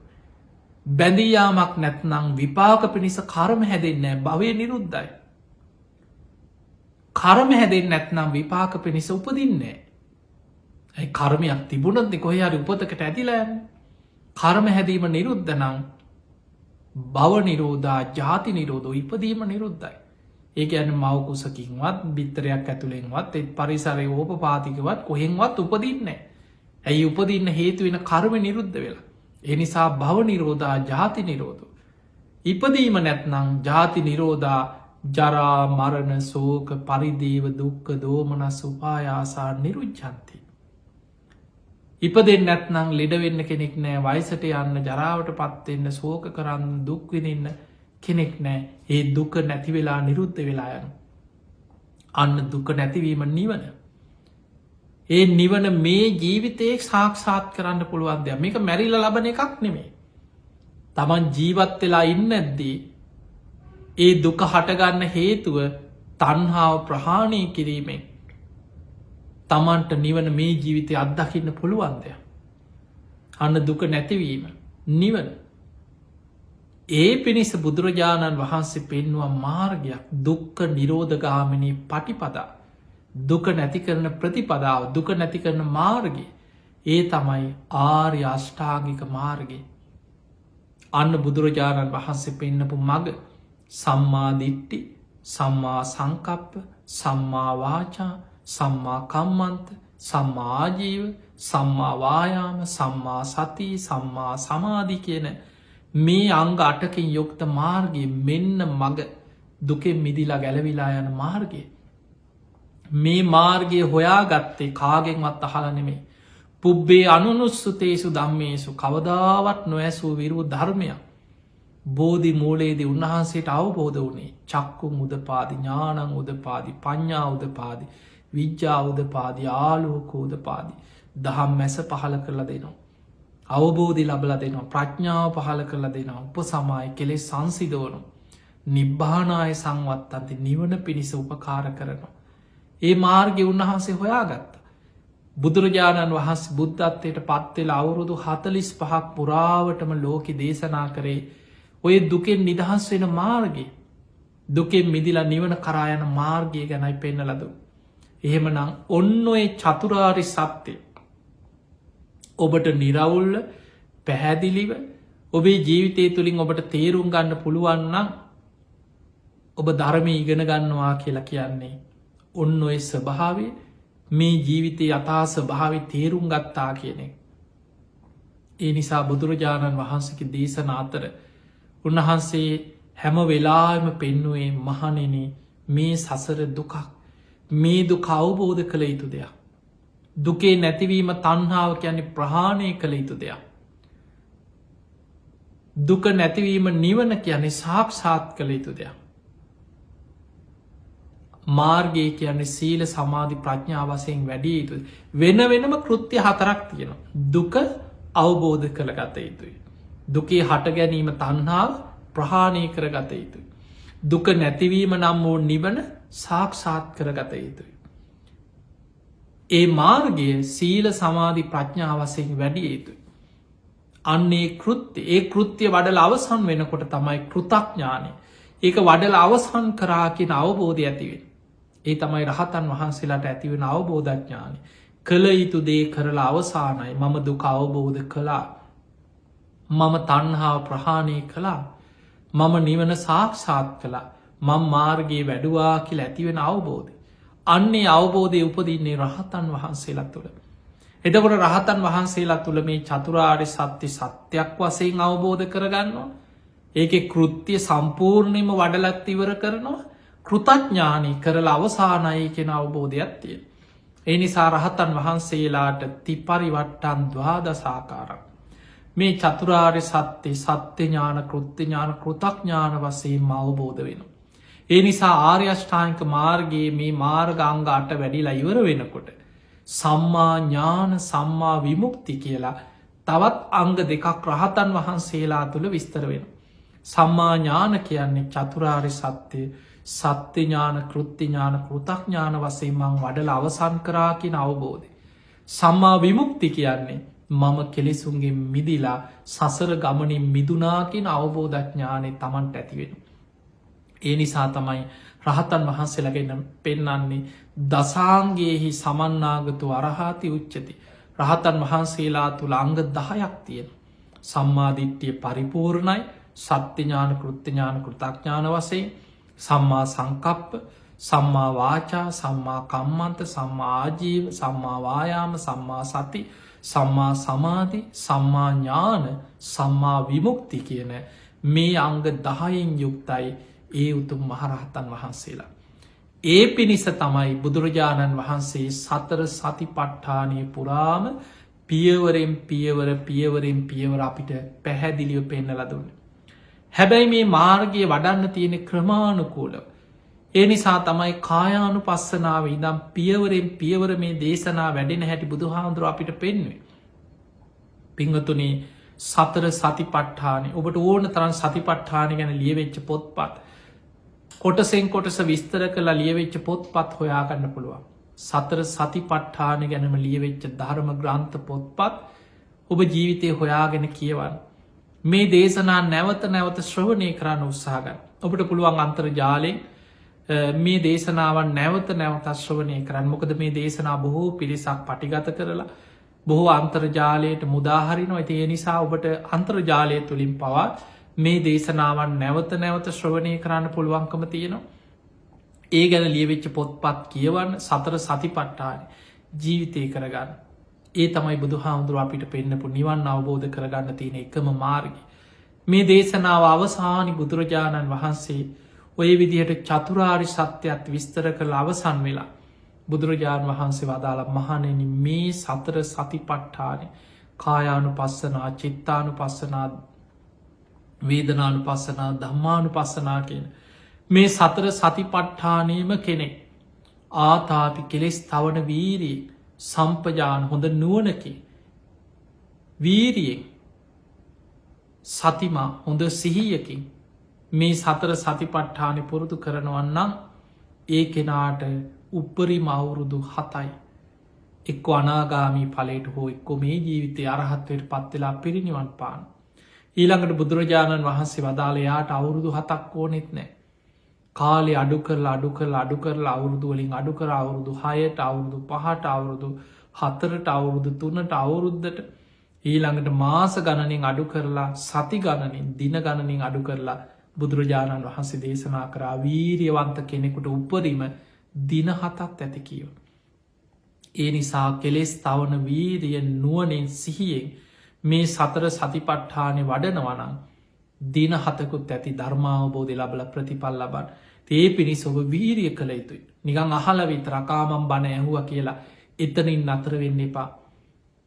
බැඳයාමක් නැත්නම් විපාක පිණිස කරම හැදෙන්නේ භවය නිරුද්ධයි. කරම හැදෙන් නැත්නම් විපාක පිණිස උපදින්නේ. ඇයි කර්මයක් තිබුණත් කොහයාරි උපතකට ඇතිලෑන් කර්ම හැදීම නිරුද්ධ නං බව නිරෝධා ජාති නිරෝධෝ ඉපදීම නිරුද්ධයි. ඒ ගැන මවකුසකින්වත් බිත්තරයක් ඇතුළෙන්වත් එත් පරිසරය ඕප පාතිකවත් කොහෙන්වත් උපදින්නේ. ඇයි උපදින්න හේතුවෙන කර්ම නිරුද්ධ වෙලා. එනිසා භව නිරෝධා ජාති නිරෝධ. ඉපදීම නැත්නං ජාති නිරෝධා ජරා මරණ සෝක පරිදේව දුක්ක දෝමනස් උපායාසා නිරුච්චන්ති. ඉපදෙන් නැත්නං ලෙඩවෙන්න කෙනෙක් නෑ වයිසට යන්න ජරාවට පත්වෙන්න සෝක කරන්න දුක්විනින්න කෙනෙක් නෑ ඒ දුක නැති වෙලා නිරුද්ධ වෙලා යන. අන්න දුක නැතිවීම නිවන. ඒ නිවන මේ ජීවිතයේ සාක්ෂාත් කරන්න පුළුවන් දෙයක්. මේක මැරිල ලබන එකක් නෙමේ. තමන් ජීවත් වෙලා ඉන්න ඇද්දී ඒ දුක හටගන්න හේතුව තන්හාාව ප්‍රහාණය කිරීමෙන් තමන්ට නිවන මේ ජීවිතය අත්දකින්න පුළුවන්දය. අන්න දුක නැතිවීම නිවන. ඒ පිණිස බුදුරජාණන් වහන්සේ පෙන්වා මාර්ගයක් දුක්ක නිරෝධගාමිනී පටිපදා. දුක නැති කරන ප්‍රතිපදාව දුක නැති කරන මාර්ගය ඒ තමයි ආර්ය අෂ්ඨාංගික මාර්ගය. අන්න බුදුරජාණන් වහන්සේ පෙන්නපු මග සම්මාදිට්ටි සම්මා සංකප්ප සම්මාවාචා සම්මා කම්මන්ත සම්මාජීව සම්මාවායාම සම්මා සතිී සම්මා සමාධි කියන මේ අංග අටකින් යොක්ත මාර්ගය මෙන්න මග දුකෙන් මිදිලා ගැලවිලා යන මාර්ගය. මේ මාර්ගය හොයා ගත්තේ කාගෙන්වත් අහල නෙමේ. පුබ්බේ අනුනුස්සතේසු දම්මේසු කවදාවත් නොඇසූ විරූ ධර්මයක්. බෝධි මූලේදී උන්වහන්සේට අවබෝධ වනේ චක්කු මුදපාදි ඥානං උදපාදි පඤ්ඥා උදපාදි විද්‍යා උදපාදි ආලෝක උදපාදි දහම් මැස පහල කරලා දෙනවා. අවබෝධි ලබල දෙනවා ප්‍රඥාව පහල කරලා දෙනවා උප සමයි කෙලෙස් සංසිදවනු. නිබ්භානාය සංවත්තන්ති නිවන පිණිස උපකාර කරනවා. ඒ මාර්ගය උන්වහන්සේ හොයාගත්ත. බුදුරජාණන් වහන්ස බුද්ධත්වයට පත්වෙල අවුරුදු 45ක් පුරාවටම ලෝකෙ දේශනා කරේ ඔය දුකෙන් නිදහස් වෙන මාර්ගය දුකෙන් මිදිලා නිවන කරායන මාර්ගය ගැනයි පෙන්න ලද. එහෙමනම් ඔන්න ඔය චතුරාරි සත්‍යය ඔබට නිරවුල්ල පැහැදිලිව ඔබේ ජීවිතය තුළින් ඔබට තේරුම් ගන්න පුළුවන්නම් ඔබ ධර්මය ඉගෙන ගන්නවා කියලා කියන්නේ. ඔන්න ඔය ස්වභාවය මේ ජීවිතය යථා ස්වභාවි තේරුම් ගත්තා කියනෙ. ඒ නිසා බුදුරජාණන් වහන්සේක දේශන අතර උන්වහන්සේ හැම වෙලාම පෙන්නුවේ මහනෙන මේ සසර දුකක් මේ දුක අවබෝධ කළ යුතු දෙයක්. දුකේ නැතිවීම තන්හාාව කියන්නේ ප්‍රහාණය කළ යුතු දෙයක්. දුක නැතිවීම නිවන කියන්නේ සාක්ෂාත් කළ යුතු දෙයක්. මාර්ගය කියන්නේ සීල සමාධි ප්‍රඥා වසයෙන් වැඩිය යුතු වෙන වෙනම කෘත්‍ය හතරක් තියෙන. දුක අවබෝධ කළ ගත යුතුයි. දුකේ හට ගැනීම තන්හාාව ප්‍රහාණය කර ගත යුතුයි. දුක නැතිවීම නම් වූ නිවන සාක්ෂාත් කර ගත යුතුයි. ඒ මාර්ගය සීල සමාධි ප්‍රඥා වසයෙන් වැඩිය යුතුයි. අන්නේ කෘත්‍ය ඒ කෘත්‍ය වඩල අවසන් වෙනකොට තමයි කෘතඥානය ඒක වඩල අවසන් කරාකින අවබෝධය ඇතිවෙන. ඒ තමයි රහතන් වහන්සේලාට ඇතිවෙන අවබෝධඥානය කළ යුතු දේ කරලා අවසානයි මම දුක අවබෝධ කළා මම තන්හාාව ප්‍රහාණය කළා මම නිවන සාක්ෂාත් කළා මං මාර්ගයේ වැඩුවා කියල ඇතිවෙන අවබෝධය. අන්නේ අවබෝධය උපදින්නේ රහතන් වහන්සේලා තුළ. එතකොට රහතන් වහන්සේලා තුළ මේ චතුරාර්ය සත්‍ය සත්‍යයක් වසයෙන් අවබෝධ කරගන්නවා. ඒක කෘත්‍ය සම්පූර්ණයම වඩලත් ඉවර කරනවා කෘතඥානී කරලා අවසානයි කෙන අවබෝධයක් තිය. ඒ නිසා රහතන් වහන්සේලාට තිපරිවට්ටන් දවාදසාකාරක්. මේ චතුරාර්ය සත්‍යය සත්‍ය ඥාන කෘත්‍ය ඥාන කෘතඥාන වසයෙන් අවබෝධ වෙන. ඒ නිසා ආර්යෂ්ඨායික මාර්ගයේ මේ මාර්ගංගාට වැඩිලා ඉවර වෙනකොට. සම්මා ඥාන සම්මා විමුක්ති කියලා තවත් අංග දෙකක් රහතන් වහන්සේලා තුළ විස්තර වෙන. සම්මා ඥාන කියන්නේ චතුරාරි සත්‍යය සත්‍ය ඥාන කෘත්ති ඥාන කෘතඥාන වසේ මං වඩල අවසන් කරාකින අවබෝධය. සම්මා විමුක්ති කියන්නේ මම කෙලෙසුන්ගේ මිදිලා සසර ගමනින් මිදුනාකින් අවබෝධඥානය තමන්ට ඇතිවෙන. ඒ නිසා තමයි රහතන් වහන්සේලගෙන පෙන්නන්නේ දසාන්ගේහි සමන්නාගතු අරහාති උච්චති. රහතන් වහන්සේලා තුළ අංග 10ක් තියෙන. සම්මාධිට්්‍යය පරිපූර්ණයි සත්‍යඥාන කෘත්‍යඥාන කෘතඥාන වසේ සම්මා සංකප්ප, සම්මා වාචා, සම්මා කම්මන්ත, සම්මා ආජීව, සම්මා වායාම, සම්මා සති, සම්මා සමාධි, සම්මා ඥාන, සම්මා විමුක්ති කියන මේ අංග 10න් යුක්තයි ඒ උතුම් මහරහතන් වහන්සේලා. ඒ පිණිස තමයි බුදුරජාණන් වහන්සේ සතර සතිපට්ඨානය පුරාම පියවරෙන් පියවර අපිට පැහැදිලිව පෙන්නලා දුන්නේ. හැබැයි මේ මාර්ගය වඩන්න තියෙන ක්‍රමානුකූලව. ඒ නිසා තමයි කායානුපස්සනාව ඉඳන් පියවරෙන් පියවර මේ දේශනා වැඩෙන හැටි බුදුහාමුදුරුවෝ අපිට පෙන්වුවේ. පින්වතුනි, සතර සතිපට්ඨානෙ ඔබට ඕන තරම් සතිපට්ඨාන ගැන ලියවෙච්ච පොත්පත්, කොටසෙන් කොටස විස්තර කරලා ලියවෙච්ච පොත්පත් හොයාගන්න පුළුවන්. සතර සතිපට්ඨාන ගැනම ලියවෙච්ච ධර්ම ග්‍රන්ථ පොත්පත් ඔබ ජීවිතය හොයාගෙන කියවන්න. මේ දේශනා නැවත නැවත ශ්‍රවණය කරන්න උත්සාහ ගන්න. ඔබට පුළුවන් අන්තර්ජාලයෙන් මේ දේශනාවන් නැවත නැවත ශ්‍රවණය කරන්න. මොකද මේ දේශනා බොහෝ පිරිසක් පටිගත කරලා බොහෝ අන්තර්ජාලයට මුදාහරිනවා. ඒ නිසා ඔබට අන්තර්ජාලය තුළින් පවා මේ දේශනාවන් නැවත නැවත ශ්‍රවණය කරන්න පුළුවන්කම තියෙනවා. ඒ ගැන ලියවෙච්ච පොත්පත් කියවන්න, සතර සතිපට්ඨාන ජීවිතය කරගන්න. ඒ තමයි බුදුහාමුදුරුවෝ අපිට පෙන්නපු නිවන් අවබෝධ කරගන්න තියෙන එකම මාර්ගය. මේ දේශනාව අවසානයේ බුදුරජාණන් වහන්සේ ඔය විදිහට චතුරාර්ය සත්‍යයත් විස්තර කළ අවසන් වෙලා බුදුරජාණන් වහන්සේ වදාළ මහණෙනි, මේ සතර සතිපට්ඨාන කායානුපස්සනා, චිත්තානුපස්සනා, වේදනානුපස්සනා, ධම්මානුපස්සනා කියන මේ සතර සතිපට්ඨානයේම කෙනෙක් ආතාපි කෙලෙස් තවන වීරියෙන්, සම්පජාන හොඳ නුවණකින්, වීරියෙන්, සතිමා හොඳ සිහියකින් මේ සතර සතිපට්ඨානෙ පුරුදු කරනවන්නම් ඒ කෙනාට උපරිම අවුරුදු 7යි. එක්ක අනාගාමී ඵලයට හෝ එක්ක මේ ජීවිතය අරහත්වයට පත් වෙලා පිරිනිවන් පාන. ඊළඟට බුදුරජාණන් වහන්සේ වදාළ යාට අවුරුදු 7ක් ඕනෙත් නැහැ. කාලේ අඩු කරලා අවුරුදු වලින් අඩු කර අවුරුදු 6ට, අවුරුදු 5ට, අවුරුදු 4ට, අවුරුදු 3ට, අවුරුද්දට, ඊළඟට මාස ගණනින් අඩු කරලා, සති ගණනින්, දින ගණනින් අඩු කරලා බුදුරජාණන් වහන්සේ දේශනා කරා වීරියවන්ත කෙනෙකුට උපරිම දින 7ක් ඇති කියව. ඒ නිසා කෙලෙස් තවන වීරියෙන්, නුවණින්, සිහියෙන් මේ සතර සතිපට්ඨානෙ වඩනවනම් දින 7කුත් ඇති ධර්මාවබෝධය ලබලා ප්‍රතිපල් ලබන්න. ඒ පිණිස ඔබ වීරිය කළ යුතුයි. නිකන් අහලා විතරක් මම බණ ඇහුවා කියලා එතනින් නතර වෙන්න එපා.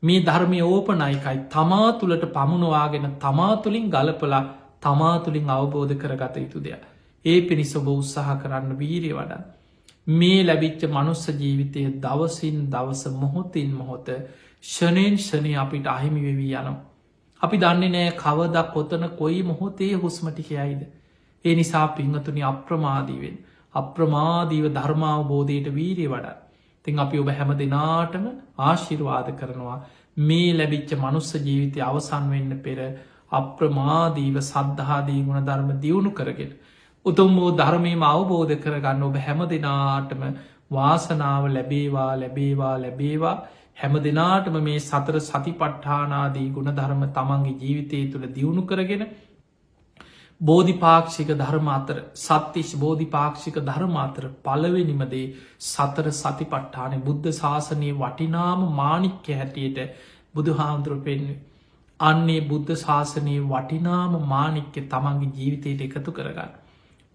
මේ ධර්මය ඕපනයිකයි. තමා තුළට පමුණවාගෙන තමා තුළින් ගලපලා තමා තුළින් අවබෝධ කරගත යුතු දෙයක්. ඒ පිණිස ඔබ උත්සාහ කරන්න වීරිය වඩන්න. මේ ලැබිච්ච මනුස්ස ජීවිතය දවසින් දවස, මොහොතින් මොහොත, ෂණයෙන් ෂණය අපිට අහිමි වෙවී යනවා. අපි දන්නේ නෑ කවදා කොතන කොයි මොහොතේ හුස්ම ටික යයිද. ඒ නිසා පින්වතුනි, අප්‍රමාදීවෙන්, අප්‍රමාදීව ධර්මාවබෝධයට වීරිය වඩන්න. ඉතින් අපි ඔබ හැම දිනාටම ආශිර්වාද කරනවා මේ ලැබිච්ච මනුස්ස ජීවිතය අවසන් වෙන්න පෙර අප්‍රමාදීව සද්ධාදී ගුණ ධර්ම දියුණු කරගෙන උතුම් වූ ධර්මයම අවබෝධ කරගන්න ඔබ හැම දිනාටම වාසනාව ලැබේවා. හැම දිනාටම මේ සතර සතිපට්ඨානාදී ගුණ ධර්ම තමන්ගේ ජීවිතය තුළ දියුණු කරගෙන බෝධිපාක්ෂික ධර්ම අතර, සත්තිස් බෝධිපාක්ෂික ධර්ම අතර පළවෙනිමදේ සතර සතිපට්ඨානය බුද්ධ ශාසනයේ වටිනාම මාණික්කය හැටියට බුදුහාමුදුරුවෝ පෙන්වුවේ. අන්නේ බුද්ධ ශාසනයේ වටිනාම මාණික්කය තමන්ගේ ජීවිතයට එකතු කරගන්න.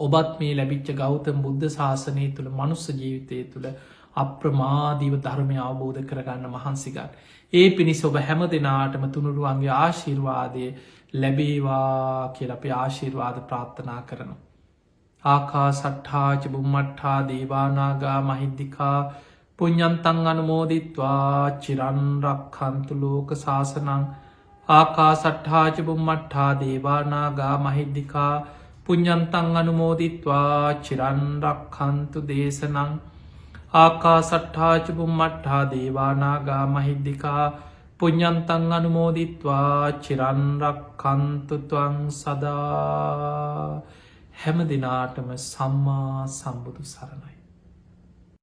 ඔබත් මේ ලැබිච්ච ගෞතම බුද්ධ ශාසනය තුළ, මනුස්ස ජීවිතය තුළ අප්‍රමාදීව ධර්මය අවබෝධ කරගන්න මහන්සි ගන්න. ඒ පිණිස ඔබ හැම දෙනාටම තුනුරුවන්ගේ ආශිර්වාදය ලැබේවා කියලා අපි ආශිර්වාද ප්‍රාර්ථනා කරනවා. ආකාසට්ඨා ච බුම්මට්ඨා දේවානාගා මහිද්దికා පුඤ්ඤන්තං අනුමෝදිත්වා චිරන් රක්ඛන්තු ලෝක සාසනං. ආකාසට්ඨා ච බුම්මට්ඨා දේවානාගා මහිද්దికා පුඤ්ඤන්තං අනුමෝදිත්වා චිරන් රක්ඛන්තු දේශනං. ආකාසට්ඨා ච බුම්මට්ඨා දේවානාගා මහිද්దికා පුඤ්ඤන්තං අනුමෝදිත්වා චිරන් රක්ඛන්තු ත්වං සදා. හැම දිනාටම සම්මා සම්බුදු සරණයි.